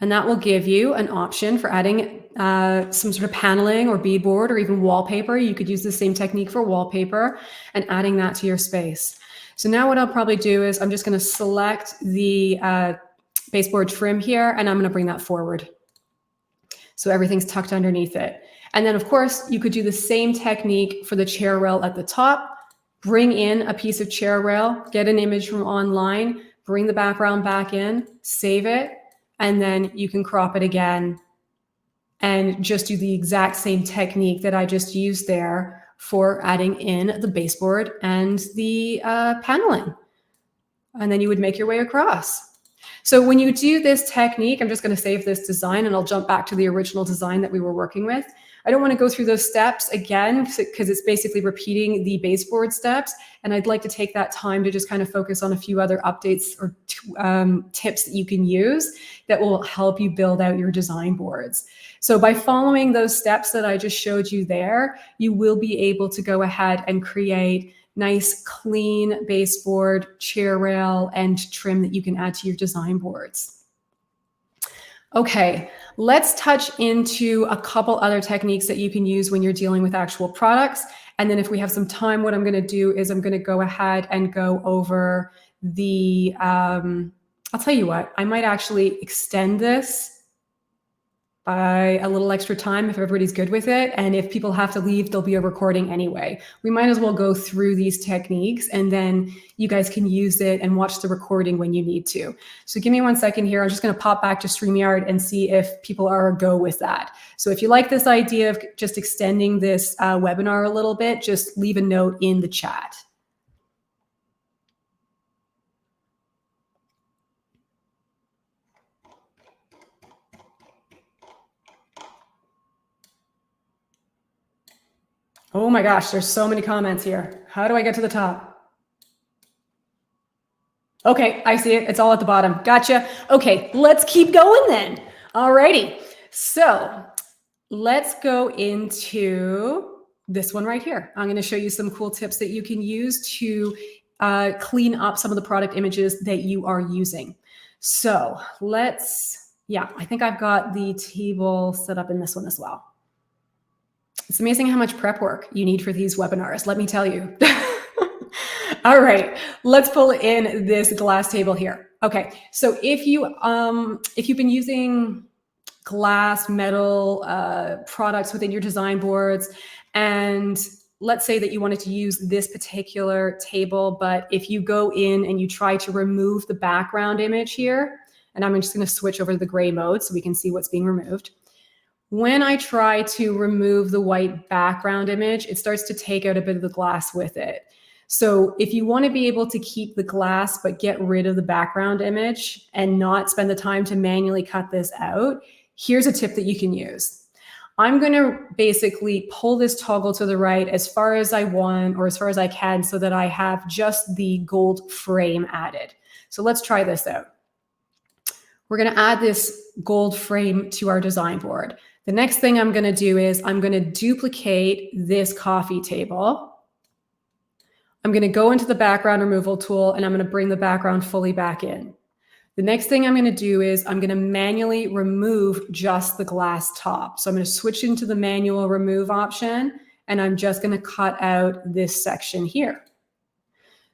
And that will give you an option for adding some sort of paneling or beadboard or even wallpaper. You could use the same technique for wallpaper and adding that to your space. So now what I'll probably do is I'm just going to select the baseboard trim here, and I'm going to bring that forward. So everything's tucked underneath it. And then, of course, you could do the same technique for the chair rail at the top. Bring in a piece of chair rail, get an image from online, bring the background back in, save it, and then you can crop it again and just do the exact same technique that I just used there for adding in the baseboard and the paneling. And then you would make your way across. So when you do this technique, I'm just going to save this design and I'll jump back to the original design that we were working with. I don't want to go through those steps again because it's basically repeating the baseboard steps. And I'd like to take that time to just kind of focus on a few other updates or tips that you can use that will help you build out your design boards. So by following those steps that I just showed you there, you will be able to go ahead and create nice, clean baseboard, chair rail, and trim that you can add to your design boards. Okay, let's touch into a couple other techniques that you can use when you're dealing with actual products. And then if we have some time, what I'm going to do is I'm going to go ahead and go over the, I'll tell you what, I might actually extend this by a little extra time if everybody's good with it. And if people have to leave, there'll be a recording anyway. We might as well go through these techniques and then you guys can use it and watch the recording when you need to. So give me 1 second here. I'm just going to pop back to StreamYard and see if people are a go with that. So if you like this idea of just extending this webinar a little bit, just leave a note in the chat. Oh my gosh, there's so many comments here. How do I get to the top? Okay, I see it. It's all at the bottom. Gotcha. Okay, let's keep going then. Alrighty. So let's go into this one right here. I'm going to show you some cool tips that you can use to clean up some of the product images that you are using. So I think I've got the table set up in this one as well. It's amazing how much prep work you need for these webinars, let me tell you. All right, let's pull in this glass table here. Okay, so if you've been using glass, metal products within your design boards, and let's say that you wanted to use this particular table, but if you go in and you try to remove the background image here, and I'm just going to switch over to the gray mode so we can see what's being removed. When I try to remove the white background image, it starts to take out a bit of the glass with it. So if you want to be able to keep the glass but get rid of the background image and not spend the time to manually cut this out, here's a tip that you can use. I'm going to basically pull this toggle to the right as far as I want or as far as I can so that I have just the gold frame added. So let's try this out. We're going to add this gold frame to our design board. The next thing I'm going to do is I'm going to duplicate this coffee table. I'm going to go into the background removal tool and I'm going to bring the background fully back in. The next thing I'm going to do is I'm going to manually remove just the glass top. So I'm going to switch into the manual remove option and I'm just going to cut out this section here.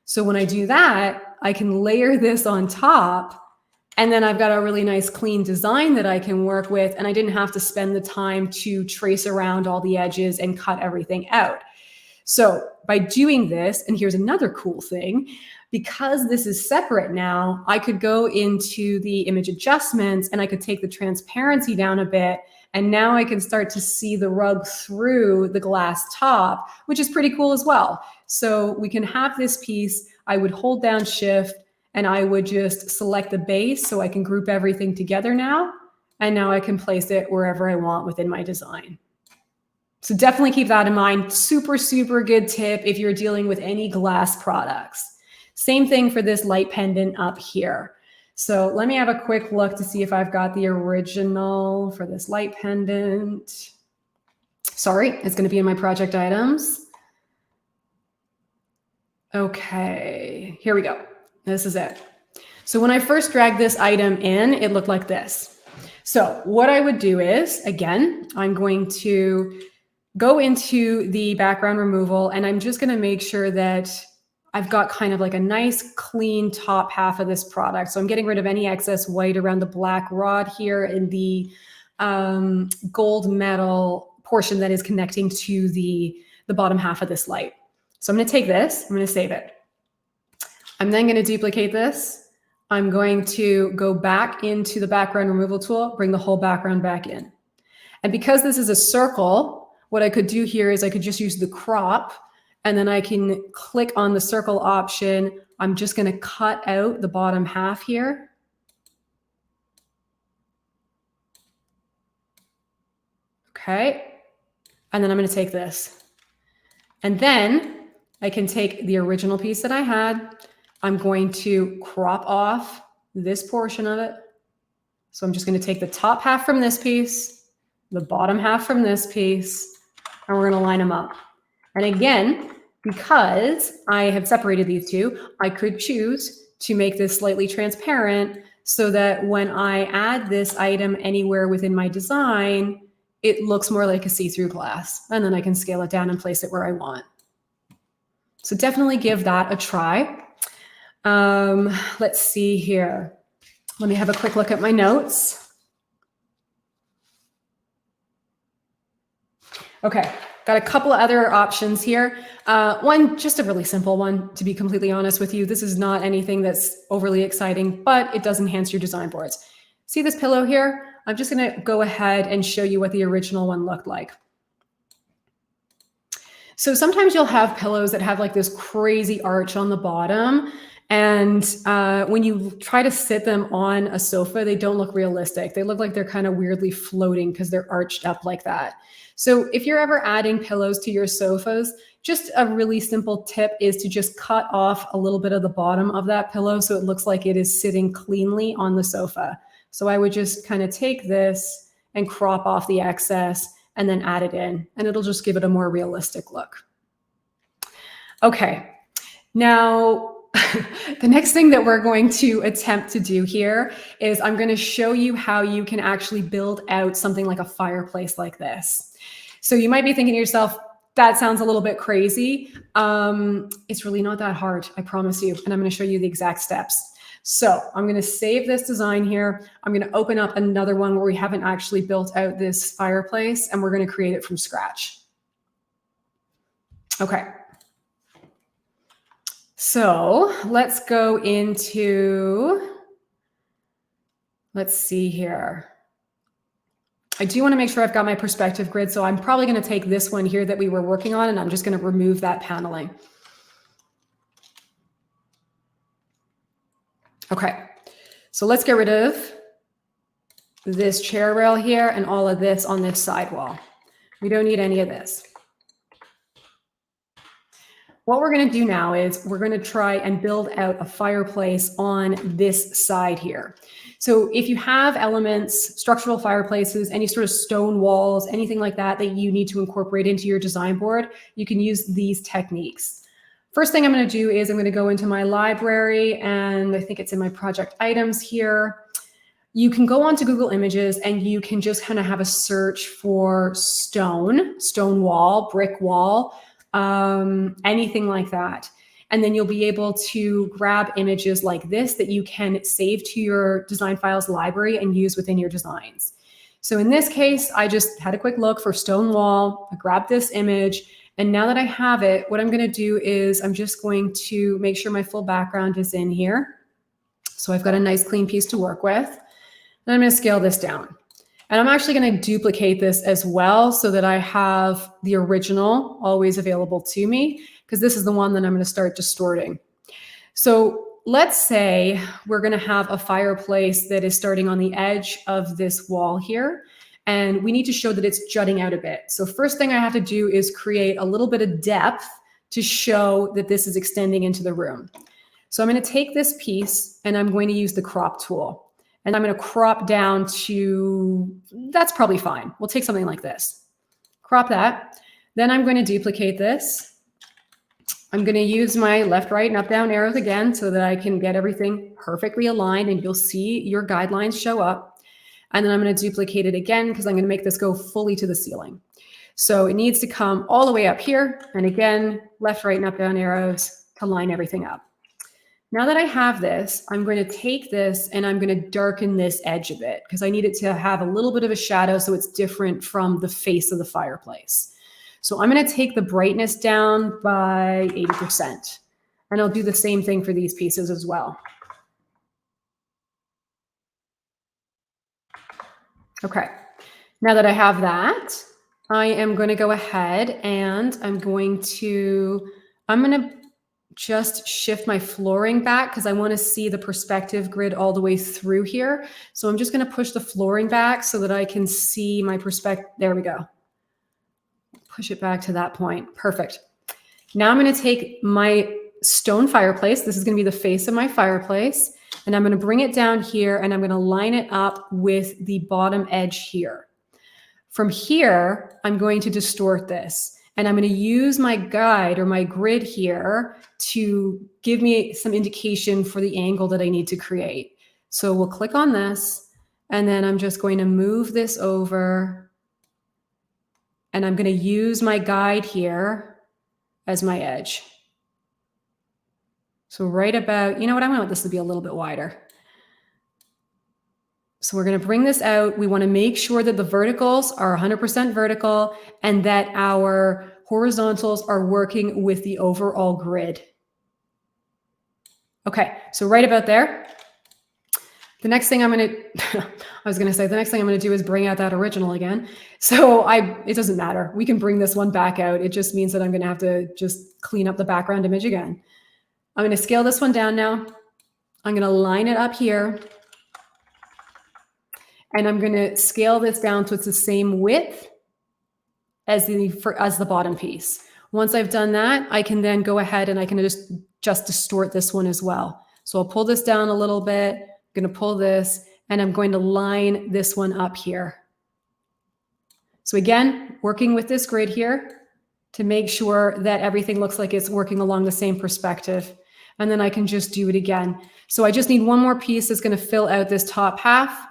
So when I do that, I can layer this on top. And then I've got a really nice clean design that I can work with, and I didn't have to spend the time to trace around all the edges and cut everything out. So by doing this, and here's another cool thing, because this is separate now, I could go into the image adjustments and I could take the transparency down a bit. And now I can start to see the rug through the glass top, which is pretty cool as well. So we can have this piece. I would hold down Shift and I would just select the base so I can group everything together now. And now I can place it wherever I want within my design. So definitely keep that in mind. Super, super good tip if you're dealing with any glass products. Same thing for this light pendant up here. So let me have a quick look to see if I've got the original for this light pendant. Sorry, it's going to be in my project items. Okay, here we go. This is it. So when I first dragged this item in, it looked like this. So what I would do is, again, I'm going to go into the background removal and I'm just going to make sure that I've got kind of like a nice clean top half of this product. So I'm getting rid of any excess white around the black rod here in the gold metal portion that is connecting to the bottom half of this light. So I'm going to take this, I'm going to save it. I'm then going to duplicate this. I'm going to go back into the background removal tool, bring the whole background back in. And because this is a circle, what I could do here is I could just use the crop and then I can click on the circle option. I'm just going to cut out the bottom half here. Okay. And then I'm going to take this. And then I can take the original piece that I had. I'm going to crop off this portion of it. So I'm just going to take the top half from this piece, the bottom half from this piece, and we're going to line them up. And again, because I have separated these two, I could choose to make this slightly transparent so that when I add this item anywhere within my design, it looks more like a see-through glass. And then I can scale it down and place it where I want. So definitely give that a try. Let's see here. Let me have a quick look at my notes. Okay. Got a couple of other options here. One, just a really simple one, to be completely honest with you. This is not anything that's overly exciting, but it does enhance your design boards. See this pillow here? I'm just going to go ahead and show you what the original one looked like. So sometimes you'll have pillows that have like this crazy arch on the bottom. And when you try to sit them on a sofa, they don't look realistic. They look like they're kind of weirdly floating because they're arched up like that. So if you're ever adding pillows to your sofas, just a really simple tip is to just cut off a little bit of the bottom of that pillow so it looks like it is sitting cleanly on the sofa. So I would just kind of take this and crop off the excess and then add it in, and it'll just give it a more realistic look. Okay, now the next thing that we're going to attempt to do here is I'm going to show you how you can actually build out something like a fireplace like this. So you might be thinking to yourself, that sounds a little bit crazy. It's really not that hard, I promise you. And I'm going to show you the exact steps. So I'm going to save this design here. I'm going to open up another one where we haven't actually built out this fireplace, and we're going to create it from scratch. Okay. So let's go into, let's see here. I do want to make sure I've got my perspective grid. So I'm probably going to take this one here that we were working on, and I'm just going to remove that paneling. Okay, so let's get rid of this chair rail here and all of this on this side wall. We don't need any of this. What we're going to do now is we're going to try and build out a fireplace on this side here. So if you have elements, structural fireplaces, any sort of stone walls, anything like that that you need to incorporate into your design board, you can use these techniques. First thing I'm going to do is I'm going to go into my library, and I think it's in my project items here. You can go onto Google Images and you can just kind of have a search for stone wall, brick wall, anything like that. And then you'll be able to grab images like this that you can save to your DesignFiles library and use within your designs. So in this case, I just had a quick look for stone wall. I grabbed this image And now that I have it, what I'm going to do is I'm just going to make sure my full background is in here. So I've got a nice clean piece to work with. And I'm going to scale this down. And I'm actually going to duplicate this as well so that I have the original always available to me, because this is the one that I'm going to start distorting. So let's say we're going to have a fireplace that is starting on the edge of this wall here, and we need to show that it's jutting out a bit. So first thing I have to do is create a little bit of depth to show that this is extending into the room. So I'm going to take this piece and I'm going to use the crop tool, and I'm going to crop down to, that's probably fine. We'll take something like this, crop that. Then I'm going to duplicate this. I'm going to use my left, right, and up, down arrows again so that I can get everything perfectly aligned, and you'll see your guidelines show up. And then I'm going to duplicate it again because I'm going to make this go fully to the ceiling. So it needs to come all the way up here. And again, left, right, and up, down arrows to line everything up. Now that I have this, I'm going to take this and I'm going to darken this edge a bit because I need it to have a little bit of a shadow so it's different from the face of the fireplace. So I'm going to take the brightness down by 80%. And I'll do the same thing for these pieces as well. Okay, now that I have that, I am going to go ahead and I'm going to just shift my flooring back because I want to see the perspective grid all the way through here. So I'm just going to push the flooring back so that I can see my perspective. There we go. Push it back to that point. Perfect. Now I'm going to take my stone fireplace. This is going to be the face of my fireplace. And I'm going to bring it down here and I'm going to line it up with the bottom edge here. From here, I'm going to distort this. And I'm going to use my guide or my grid here to give me some indication for the angle that I need to create. So we'll click on this and then I'm just going to move this over. And I'm going to use my guide here as my edge. So right about, you know what, I'm going to want this to be a little bit wider. So we're going to bring this out. We want to make sure that the verticals are 100% vertical and that our horizontals are working with the overall grid. Okay, so right about there. The next thing I'm going to, the next thing I'm going to do is bring out that original again. So it doesn't matter. We can bring this one back out. It just means that I'm going to have to just clean up the background image again. I'm going to scale this one down now. I'm going to line it up here. And I'm going to scale this down so it's the same width as the bottom piece. Once I've done that, I can then go ahead and I can just distort this one as well. So I'll pull this down a little bit. I'm going to pull this and I'm going to line this one up here. So again, working with this grid here to make sure that everything looks like it's working along the same perspective. And then I can just do it again. So I just need one more piece that's going to fill out this top half.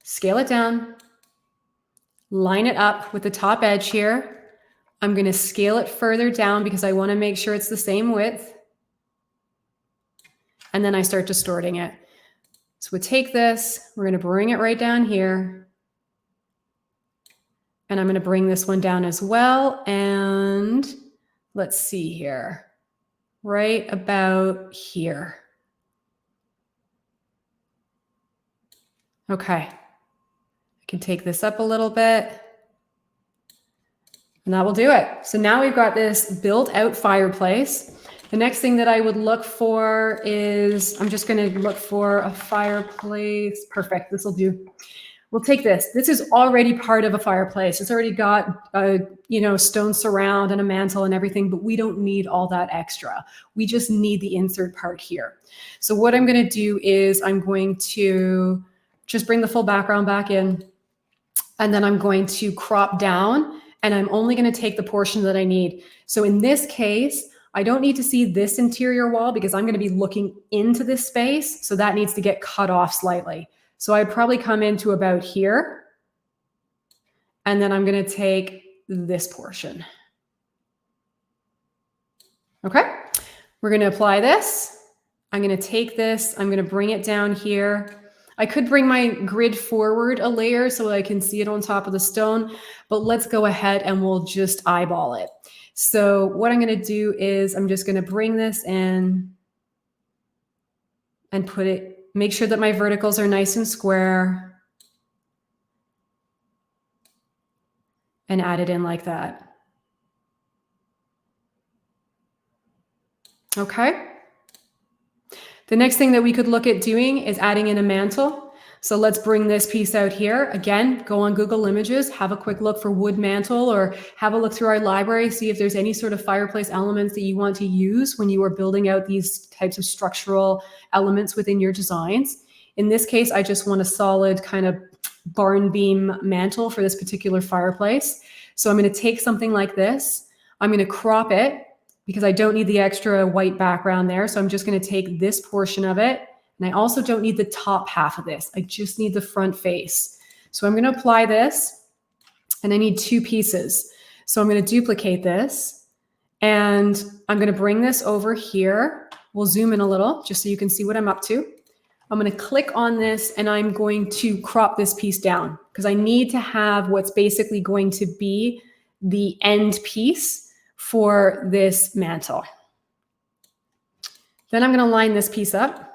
Scale it down, line it up with the top edge here. I'm going to scale it further down because I want to make sure it's the same width. And then I start distorting it. So we take this, we're going to bring it right down here. And I'm going to bring this one down as well. And let's see here, right about here. Okay. I can take this up a little bit. And that will do it. So now we've got this built out fireplace. The next thing that I would look for is, I'm just going to look for a fireplace. Perfect. This will do. We'll take this. This is already part of a fireplace. It's already got a, stone surround and a mantle and everything, but we don't need all that extra. We just need the insert part here. So what I'm going to do is I'm going to just bring the full background back in, and then I'm going to crop down, and I'm only going to take the portion that I need. So in this case, I don't need to see this interior wall because I'm going to be looking into this space. So that needs to get cut off slightly. So I'd probably come into about here, and then I'm going to take this portion. Okay, we're going to apply this. I'm going to take this. I'm going to bring it down here. I could bring my grid forward a layer so I can see it on top of the stone, but let's go ahead and we'll just eyeball it. So what I'm going to do is I'm just going to bring this in and put it, make sure that my verticals are nice and square, and add it in like that. Okay. The next thing that we could look at doing is adding in a mantle. So let's bring this piece out here. Again, go on Google Images, have a quick look for wood mantle, or have a look through our library, see if there's any sort of fireplace elements that you want to use when you are building out these types of structural elements within your designs. In this case, I just want a solid kind of barn beam mantle for this particular fireplace. So I'm going to take something like this. I'm going to crop it because I don't need the extra white background there. So I'm just going to take this portion of it. And I also don't need the top half of this. I just need the front face. So I'm going to apply this, and I need 2 pieces. So I'm going to duplicate this, and I'm going to bring this over here. We'll zoom in a little just so you can see what I'm up to. I'm going to click on this, and I'm going to crop this piece down because I need to have what's basically going to be the end piece for this mantle. Then I'm going to line this piece up.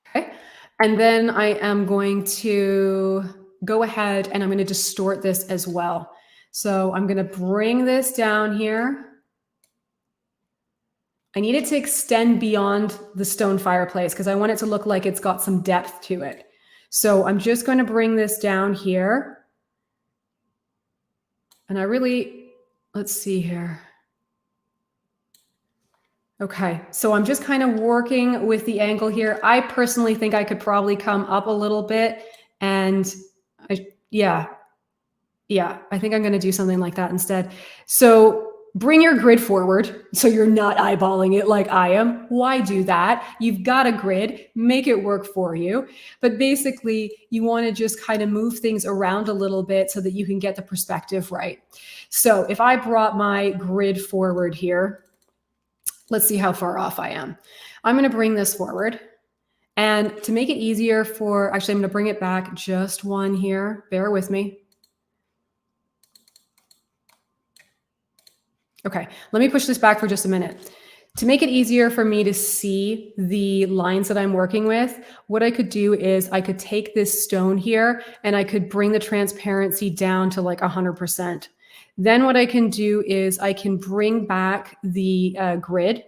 Okay. And then I am going to go ahead and I'm going to distort this as well. So I'm going to bring this down here. I need it to extend beyond the stone fireplace because I want it to look like it's got some depth to it. So I'm just going to bring this down here. And let's see here. Okay, so I'm just kind of working with the angle here. I personally think I could probably come up a little bit, and I think I'm going to do something like that instead. So bring your grid forward so you're not eyeballing it like I am. Why do that? You've got a grid, make it work for you. But basically, you want to just kind of move things around a little bit so that you can get the perspective right. So if I brought my grid forward here, let's see how far off I am. I'm going to bring this forward. And to make it easier actually, I'm going to bring it back just one here. Bear with me. Okay, let me push this back for just a minute. To make it easier for me to see the lines that I'm working with, what I could do is I could take this stone here and I could bring the transparency down to like 100%. Then what I can do is I can bring back the grid,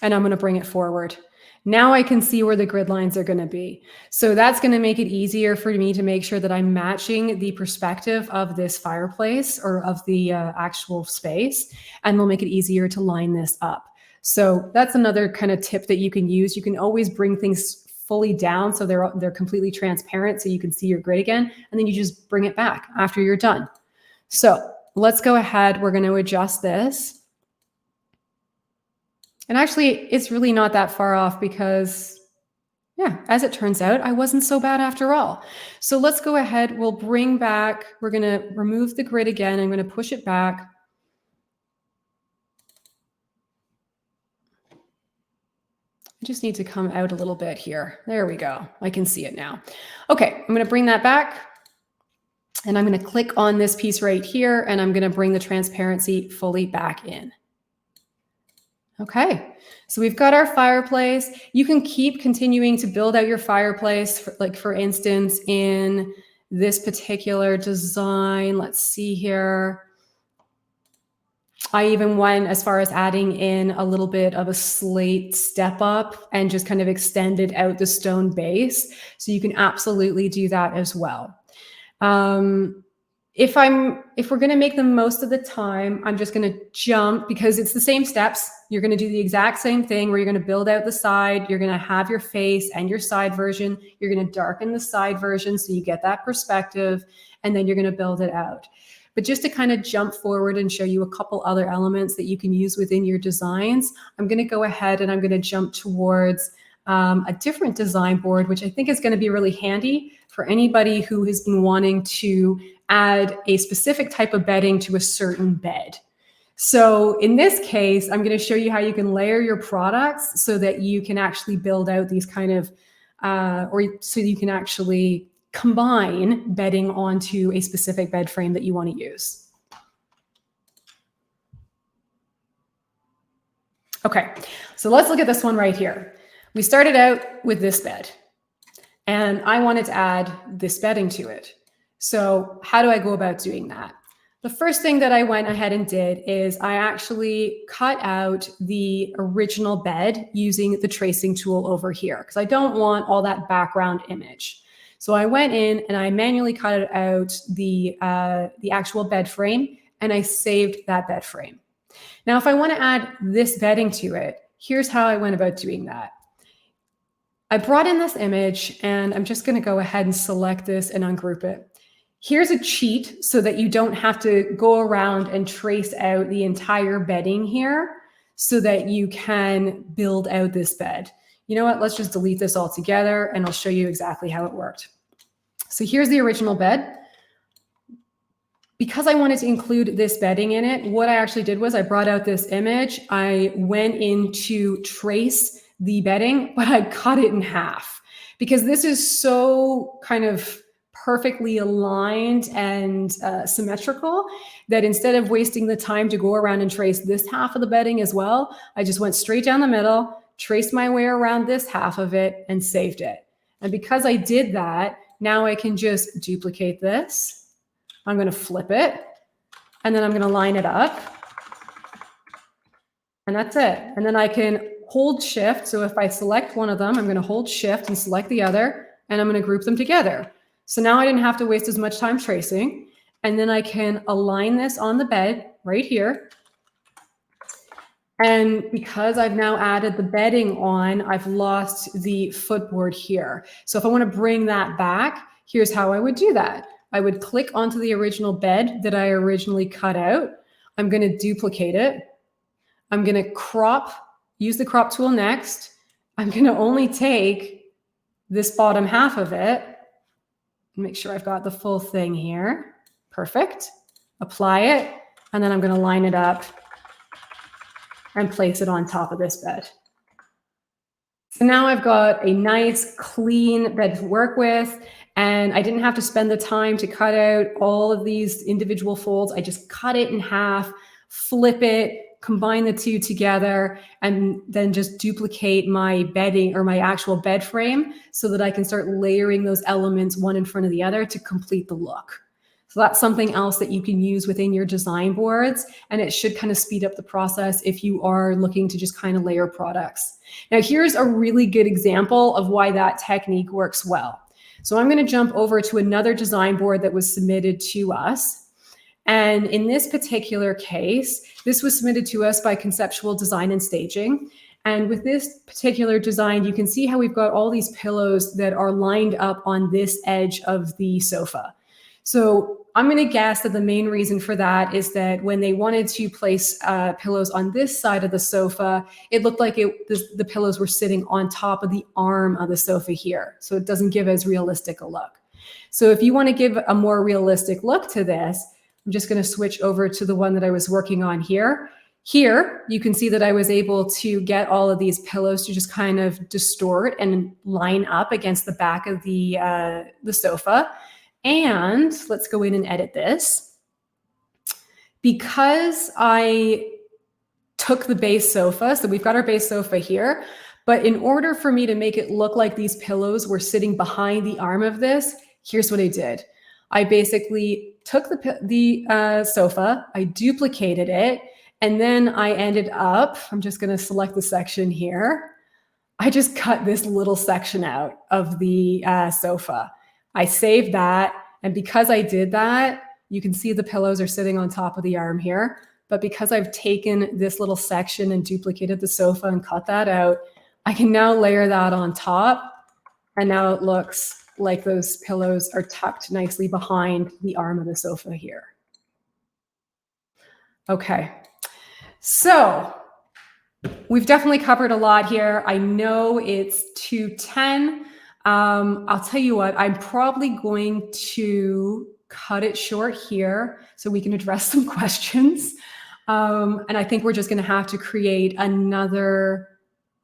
and I'm going to bring it forward. Now I can see where the grid lines are going to be. So that's going to make it easier for me to make sure that I'm matching the perspective of this fireplace or of the actual space, and will make it easier to line this up. So that's another kind of tip that you can use. You can always bring things fully down so they're completely transparent so you can see your grid again, and then you just bring it back after you're done. So let's go ahead. We're going to adjust this. And actually, it's really not that far off because, yeah, as it turns out, I wasn't so bad after all. So let's go ahead. We'll bring back, we're going to remove the grid again. I'm going to push it back. I just need to come out a little bit here. There we go. I can see it now. Okay, I'm going to bring that back. And I'm going to click on this piece right here, and I'm going to bring the transparency fully back in. Okay, so we've got our fireplace. You can keep continuing to build out your fireplace. For instance, in this particular design, let's see here. I even went as far as adding in a little bit of a slate step up and just kind of extended out the stone base. So you can absolutely do that as well. If we're going to make the most of the time, I'm just going to jump because it's the same steps. You're going to do the exact same thing where you're going to build out the side. You're going to have your face and your side version. You're going to darken the side version so you get that perspective, and then you're going to build it out. But just to kind of jump forward and show you a couple other elements that you can use within your designs, I'm going to go ahead and I'm going to jump towards a different design board, which I think is going to be really handy for anybody who has been wanting to add a specific type of bedding to a certain bed. So in this case, I'm going to show you how you can layer your products so that you can actually build out these kind of, or so you can actually combine bedding onto a specific bed frame that you want to use. Okay, so let's look at this one right here. We started out with this bed, and I wanted to add this bedding to it. So how do I go about doing that? The first thing that I went ahead and did is I actually cut out the original bed using the tracing tool over here because I don't want all that background image. So I went in and I manually cut out the actual bed frame, and I saved that bed frame. Now, if I want to add this bedding to it, here's how I went about doing that. I brought in this image, and I'm just going to go ahead and select this and ungroup it. Here's a cheat so that you don't have to go around and trace out the entire bedding here so that you can build out this bed. You know what? Let's just delete this all together, and I'll show you exactly how it worked. So here's the original bed. Because I wanted to include this bedding in it, what I actually did was I brought out this image. I went in to trace the bedding, but I cut it in half because this is so kind of perfectly aligned and symmetrical that instead of wasting the time to go around and trace this half of the bedding as well, I just went straight down the middle, traced my way around this half of it, and saved it. And because I did that, now I can just duplicate this. I'm going to flip it, and then I'm going to line it up, and that's it. And then I can hold shift. So if I select one of them, I'm going to hold shift and select the other, and I'm going to group them together. So now I didn't have to waste as much time tracing. And then I can align this on the bed right here. And because I've now added the bedding on, I've lost the footboard here. So if I want to bring that back, here's how I would do that. I would click onto the original bed that I originally cut out. I'm going to duplicate it. I'm going to crop, use the crop tool next. I'm going to only take this bottom half of it. Make sure I've got the full thing here. Perfect. Apply it. And then I'm going to line it up and place it on top of this bed. So now I've got a nice clean bed to work with, and I didn't have to spend the time to cut out all of these individual folds. I just cut it in half, flip it, combine the two together, and then just duplicate my bedding or my actual bed frame so that I can start layering those elements one in front of the other to complete the look. So that's something else that you can use within your design boards, and it should kind of speed up the process if you are looking to just kind of layer products. Now, here's a really good example of why that technique works well. So I'm going to jump over to another design board that was submitted to us. And in this particular case, this was submitted to us by Conceptual Design and Staging. And with this particular design, you can see how we've got all these pillows that are lined up on this edge of the sofa. So I'm going to guess that the main reason for that is that when they wanted to place pillows on this side of the sofa, it looked like the pillows were sitting on top of the arm of the sofa here. So it doesn't give as realistic a look. So if you want to give a more realistic look to this, I'm just going to switch over to the one that I was working on here. Here, you can see that I was able to get all of these pillows to just kind of distort and line up against the back of the sofa. And let's go in and edit this. Because I took the base sofa, so we've got our base sofa here, but in order for me to make it look like these pillows were sitting behind the arm of this, here's what I did. I basically took the sofa, I duplicated it, and then I ended up, I'm just going to select the section here. I just cut this little section out of the sofa. I saved that, and because I did that, you can see the pillows are sitting on top of the arm here, but because I've taken this little section and duplicated the sofa and cut that out, I can now layer that on top, and now it looks like those pillows are tucked nicely behind the arm of the sofa here. Okay, so we've definitely covered a lot here. I know it's 2:10. I'll tell you what, I'm probably going to cut it short here so we can address some questions. And I think we're just going to have to create another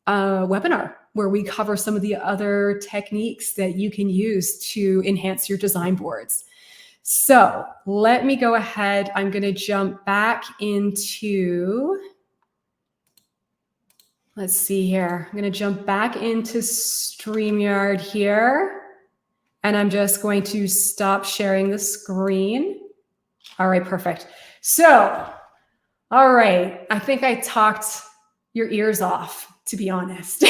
webinar where we cover some of the other techniques that you can use to enhance your design boards. So let me go ahead. I'm going to jump back into, let's see here. I'm going to jump back into StreamYard here. And I'm just going to stop sharing the screen. All right, perfect. So, all right. I think I talked your ears off, to be honest.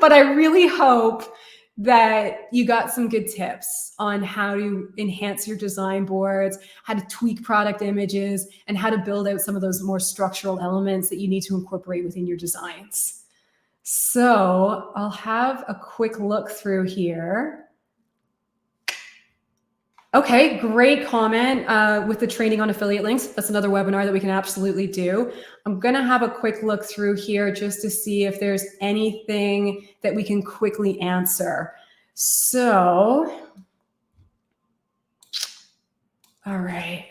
But I really hope that you got some good tips on how to enhance your design boards, how to tweak product images, and how to build out some of those more structural elements that you need to incorporate within your designs. So I'll have a quick look through here. Okay, great comment with the training on affiliate links. That's another webinar that we can absolutely do. I'm going to have a quick look through here just to see if there's anything that we can quickly answer. So, all right.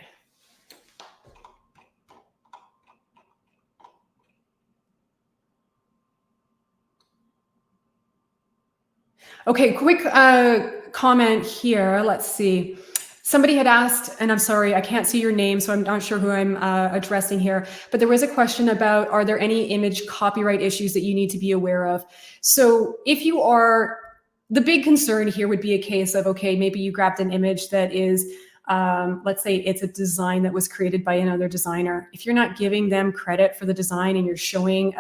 Okay, quick comment here. Let's see. Somebody had asked, and I'm sorry, I can't see your name, so I'm not sure who I'm addressing here, but there was a question about, are there any image copyright issues that you need to be aware of? So if you are, the big concern here would be a case of, okay, maybe you grabbed an image that is, let's say it's a design that was created by another designer. If you're not giving them credit for the design and you're showing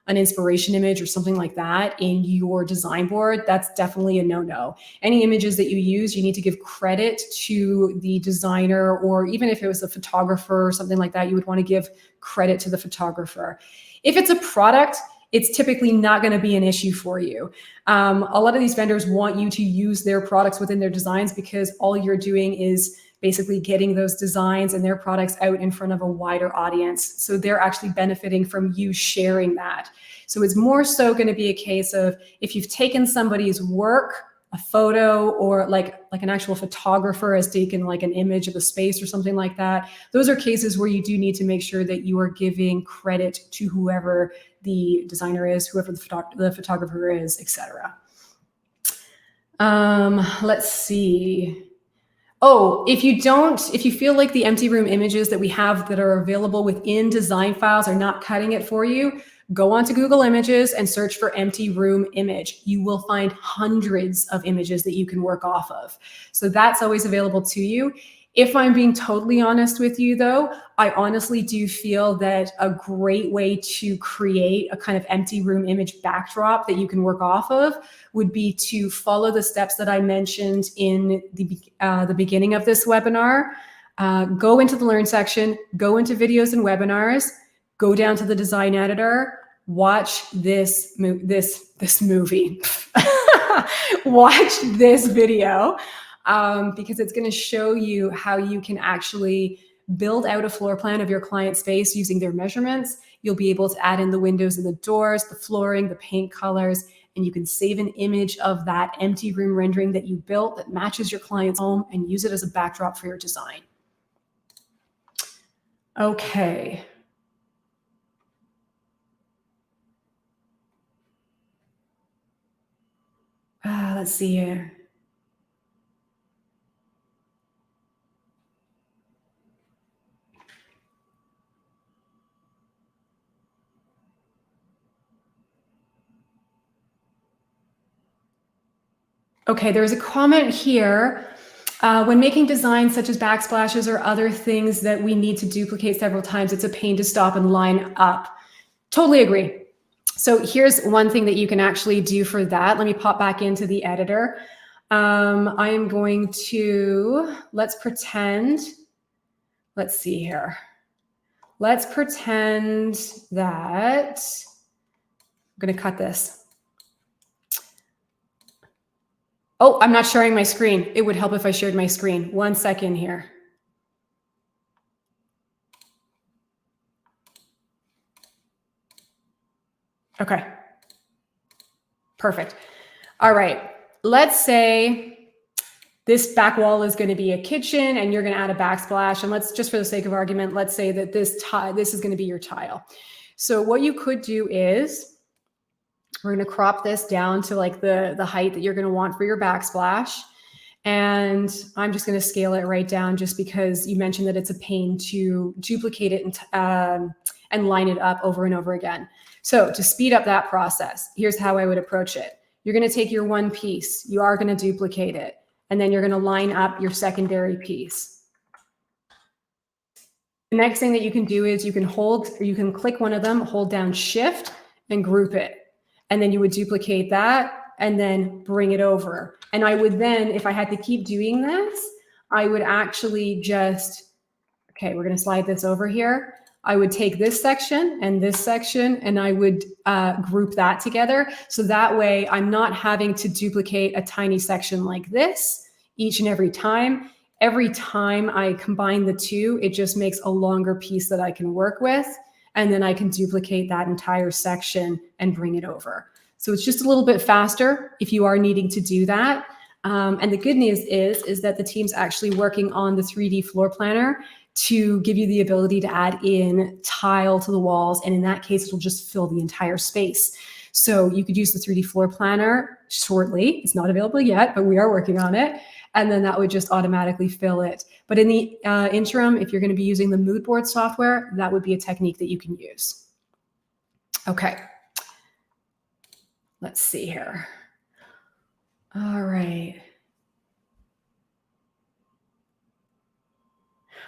an inspiration image or something like that in your design board, that's definitely a no-no. Any images that you use, you need to give credit to the designer, or even if it was a photographer or something like that, you would want to give credit to the photographer. If it's a product, it's typically not going to be an issue for you. A lot of these vendors want you to use their products within their designs because all you're doing is basically getting those designs and their products out in front of a wider audience. So they're actually benefiting from you sharing that. So it's more so going to be a case of if you've taken somebody's work, a photo, or like an actual photographer has taken like an image of a space or something like that. Those are cases where you do need to make sure that you are giving credit to whoever the designer is, whoever the photographer is, etc. Let's see. Oh, if you feel like the empty room images that we have that are available within DesignFiles are not cutting it for you, go onto Google Images and search for empty room image. You will find hundreds of images that you can work off of. So that's always available to you. If I'm being totally honest with you though, I honestly do feel that a great way to create a kind of empty room image backdrop that you can work off of would be to follow the steps that I mentioned in the beginning of this webinar. Go into the Learn section, go into videos and webinars, go down to the design editor, watch this movie, watch this video. Because it's going to show you how you can actually build out a floor plan of your client space using their measurements. You'll be able to add in the windows and the doors, the flooring, the paint colors, and you can save an image of that empty room rendering that you built that matches your client's home and use it as a backdrop for your design. Okay. Let's see here. Okay, there's a comment here. When making designs such as backsplashes or other things that we need to duplicate several times, it's a pain to stop and line up. Totally agree. So here's one thing that you can actually do for that. Let me pop back into the editor. I am going to, let's pretend, let's see here. Let's pretend that, I'm going to cut this. Oh, I'm not sharing my screen. It would help if I shared my screen. 1 second here. Okay. Perfect. All right. Let's say This back wall is going to be a kitchen and you're going to add a backsplash. And let's just for the sake of argument, let's say that this is going to be your tile. So what you could do is we're going to crop this down to like the height that you're going to want for your backsplash. And I'm just going to scale it right down just because you mentioned that it's a pain to duplicate it and line it up over and over again. So to speed up that process, here's how I would approach it. You're going to take your one piece, you are going to duplicate it, and then you're going to line up your secondary piece. The next thing that you can do is you can click one of them, hold down Shift, and group it. And then you would duplicate that and then bring it over. And I would then, if I had to keep doing this, I would actually just, okay, we're going to slide this over here. I would take this section and I would group that together. So that way I'm not having to duplicate a tiny section like this each and every time. Every time I combine the two, it just makes a longer piece that I can work with. And then I can duplicate that entire section and bring it over. So it's just a little bit faster if you are needing to do that. And the good news is that the team's actually working on the 3D floor planner to give you the ability to add in tile to the walls. And in that case, it'll just fill the entire space. So you could use the 3D floor planner shortly. It's not available yet, but we are working on it. And then that would just automatically fill it. But in the interim, if you're going to be using the Moodboard software, that would be a technique that you can use. Okay. Let's see here. All right.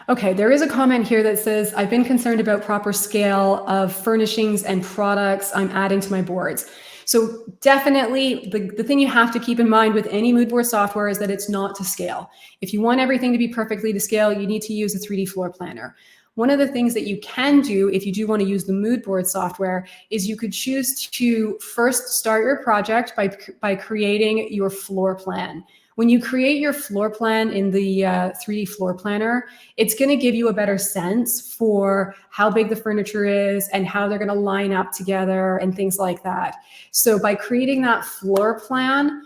Okay, there is a comment here that says, I've been concerned about proper scale of furnishings and products I'm adding to my boards. So definitely the thing you have to keep in mind with any Moodboard software is that it's not to scale. If you want everything to be perfectly to scale, you need to use a 3D floor planner. One of the things that you can do if you do want to use the Moodboard software is you could choose to first start your project by creating your floor plan. When you create your floor plan in the 3D floor planner, it's going to give you a better sense for how big the furniture is and how they're going to line up together and things like that. So by creating that floor plan,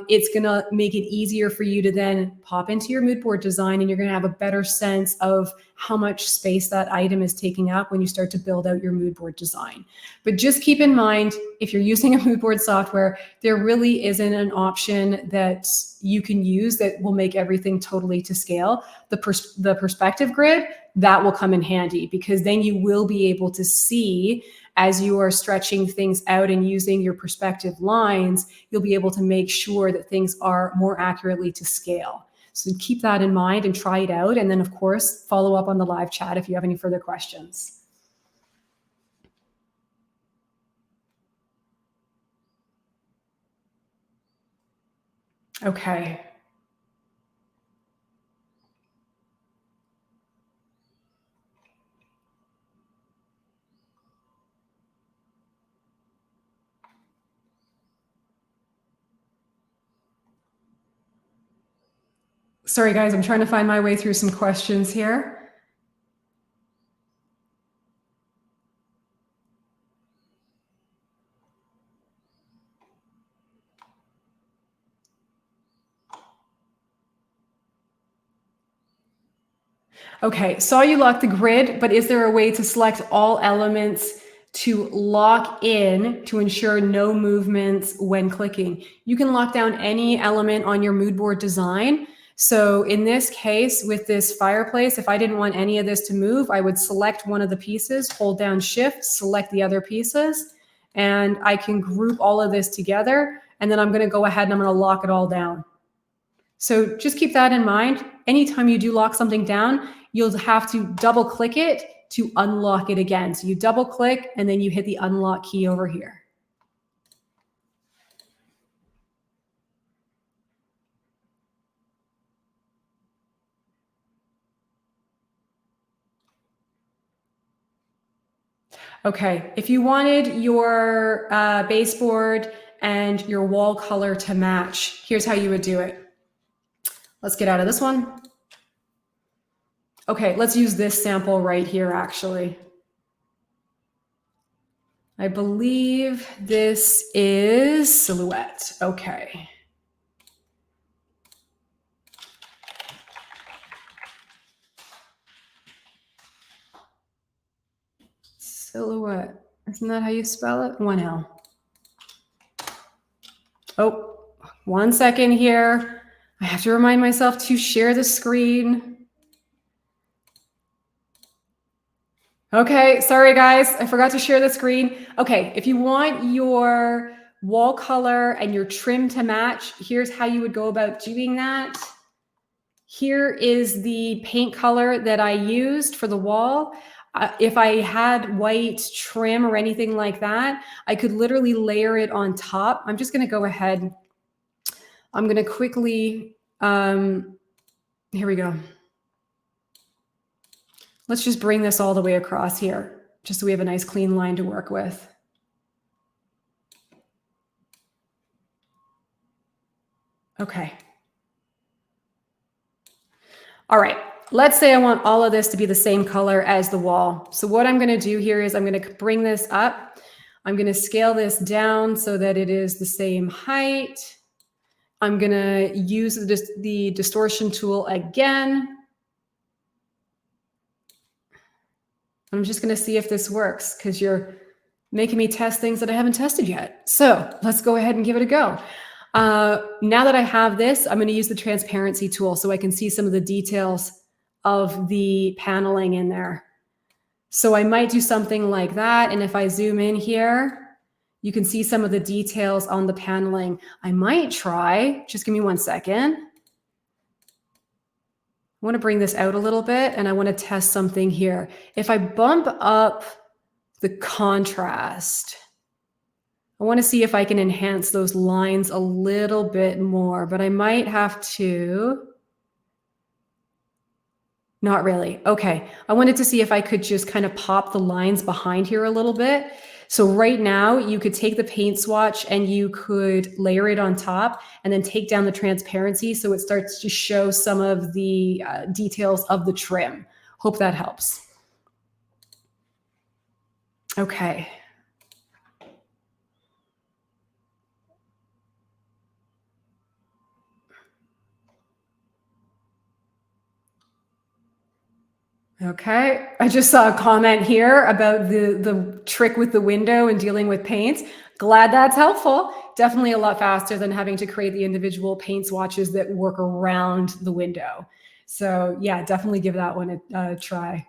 it's going to make it easier for you to then pop into your Moodboard design, and you're going to have a better sense of how much space that item is taking up when you start to build out your Moodboard design. But just keep in mind, if you're using a Moodboard software, there really isn't an option that you can use that will make everything totally to scale. The Prospective Grid, that will come in handy, because then you will be able to see as you are stretching things out and using your perspective lines, you'll be able to make sure that things are more accurately to scale. So keep that in mind and try it out. And then, of course, follow up on the live chat if you have any further questions. Okay. Sorry, guys, I'm trying to find my way through some questions here. Okay, saw you lock the grid, but is there a way to select all elements to lock in to ensure no movements when clicking? You can lock down any element on your Moodboard design. So in this case, with this fireplace, if I didn't want any of this to move, I would select one of the pieces, hold down Shift, select the other pieces, and I can group all of this together. And then I'm going to go ahead and I'm going to lock it all down. So just keep that in mind. Anytime you do lock something down, you'll have to double click it to unlock it again. So you double click and then you hit the unlock key over here. Okay, if you wanted your baseboard and your wall color to match, here's how you would do it. Let's get out of this one. Okay, let's use this sample right here, actually. I believe this is silhouette. Okay. Silhouette. Isn't that how you spell it? 1L. Oh, 1 second here. I have to remind myself to share the screen. Okay, sorry guys, I forgot to share the screen. Okay, if you want your wall color and your trim to match, here's how you would go about doing that. Here is the paint color that I used for the wall. If I had white trim or anything like that, I could literally layer it on top. I'm just going to go ahead. I'm going to quickly, here we go. Let's just bring this all the way across here, just so we have a nice clean line to work with. Okay. All right, let's say I want all of this to be the same color as the wall. So what I'm going to do here is I'm going to bring this up. I'm going to scale this down so that it is the same height. I'm going to use the distortion tool again. I'm just going to see if this works because you're making me test things that I haven't tested yet. So let's go ahead and give it a go. Now that I have this, I'm going to use the transparency tool so I can see some of the details of the paneling in there. So I might do something like that. And if I zoom in here, you can see some of the details on the paneling. I might try, just give me 1 second. I want to bring this out a little bit and I want to test something here. If I bump up the contrast, I want to see if I can enhance those lines a little bit more, but I might have to. Not really. Okay. I wanted to see if I could just kind of pop the lines behind here a little bit. So right now you could take the paint swatch and you could layer it on top and then take down the transparency so it starts to show some of the details of the trim. Hope that helps. Okay. Okay, I just saw a comment here about the trick with the window and dealing with paints. Glad that's helpful. Definitely a lot faster than having to create the individual paint swatches that work around the window. So yeah, definitely give that one a try.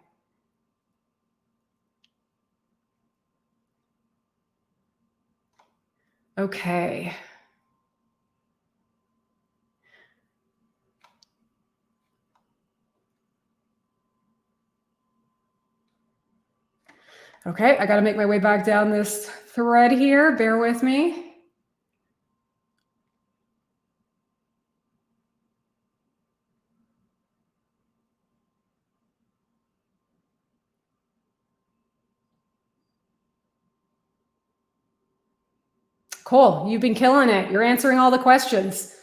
Okay. Okay, I got to make my way back down this thread here. Bear with me. Cool, you've been killing it. You're answering all the questions.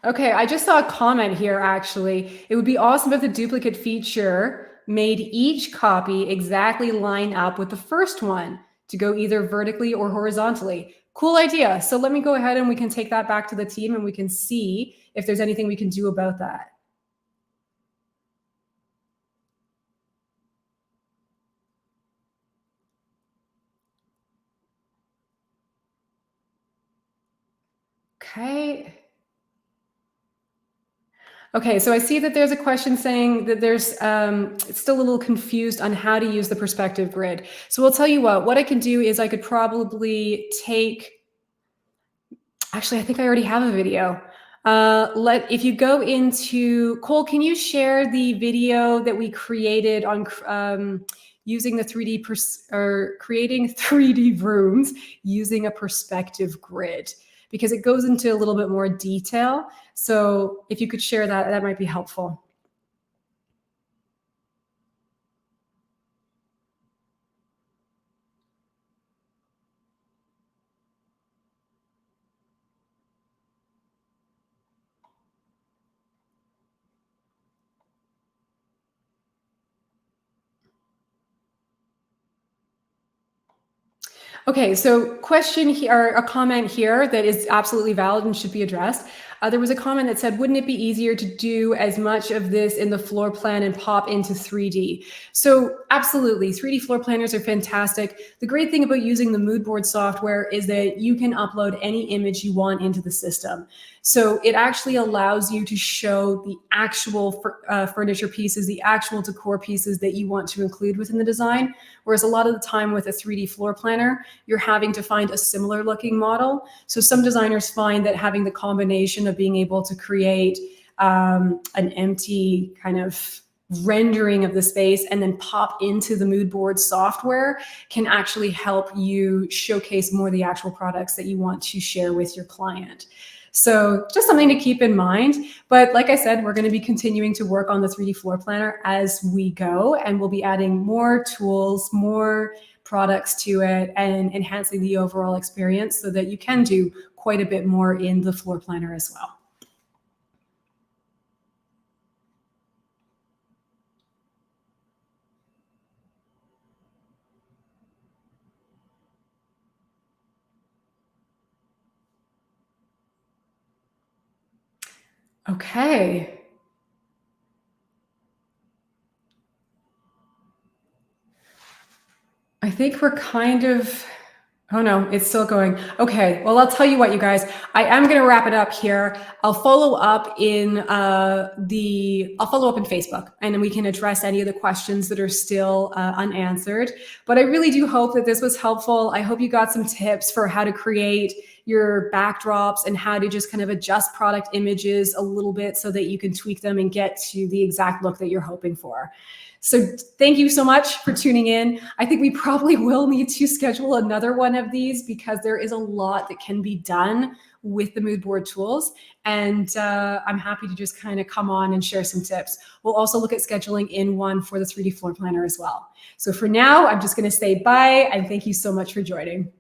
Okay, I just saw a comment here, actually. It would be awesome if the duplicate feature made each copy exactly line up with the first one to go either vertically or horizontally. Cool idea. So let me go ahead and we can take that back to the team and we can see if there's anything we can do about that. Okay. Okay, so I see that there's a question saying that there's it's still a little confused on how to use the perspective grid. So I'll tell you what I can do is I could probably take, actually, I think I already have a video. If you go into, Cole, can you share the video that we created on using the 3D or creating 3D rooms using a perspective grid? Because it goes into a little bit more detail. So if you could share that, that might be helpful. Okay, so question here, or a comment here that is absolutely valid and should be addressed. There was a comment that said, wouldn't it be easier to do as much of this in the floor plan and pop into 3D? So absolutely, 3D floor planners are fantastic. The great thing about using the Moodboard software is that you can upload any image you want into the system. So it actually allows you to show the actual furniture pieces, the actual decor pieces that you want to include within the design. Whereas a lot of the time with a 3D floor planner, you're having to find a similar looking model. So some designers find that having the combination of being able to create an empty kind of rendering of the space and then pop into the Moodboard software can actually help you showcase more the actual products that you want to share with your client. So just something to keep in mind. But like I said, we're going to be continuing to work on the 3D floor planner as we go, and we'll be adding more tools, more products to it, and enhancing the overall experience so that you can do quite a bit more in the floor planner as well. Okay. I think we're kind of, oh no, it's still going. Okay, well, I'll tell you what, you guys, I am going to wrap it up here. I'll follow up in Facebook, and then we can address any of the questions that are still unanswered. But I really do hope that this was helpful. I hope you got some tips for how to create your backdrops and how to just kind of adjust product images a little bit so that you can tweak them and get to the exact look that you're hoping for. So thank you so much for tuning in. I think we probably will need to schedule another one of these because there is a lot that can be done with the Moodboard tools. And I'm happy to just kind of come on and share some tips. We'll also look at scheduling in one for the 3D floor planner as well. So for now, I'm just going to say bye and thank you so much for joining.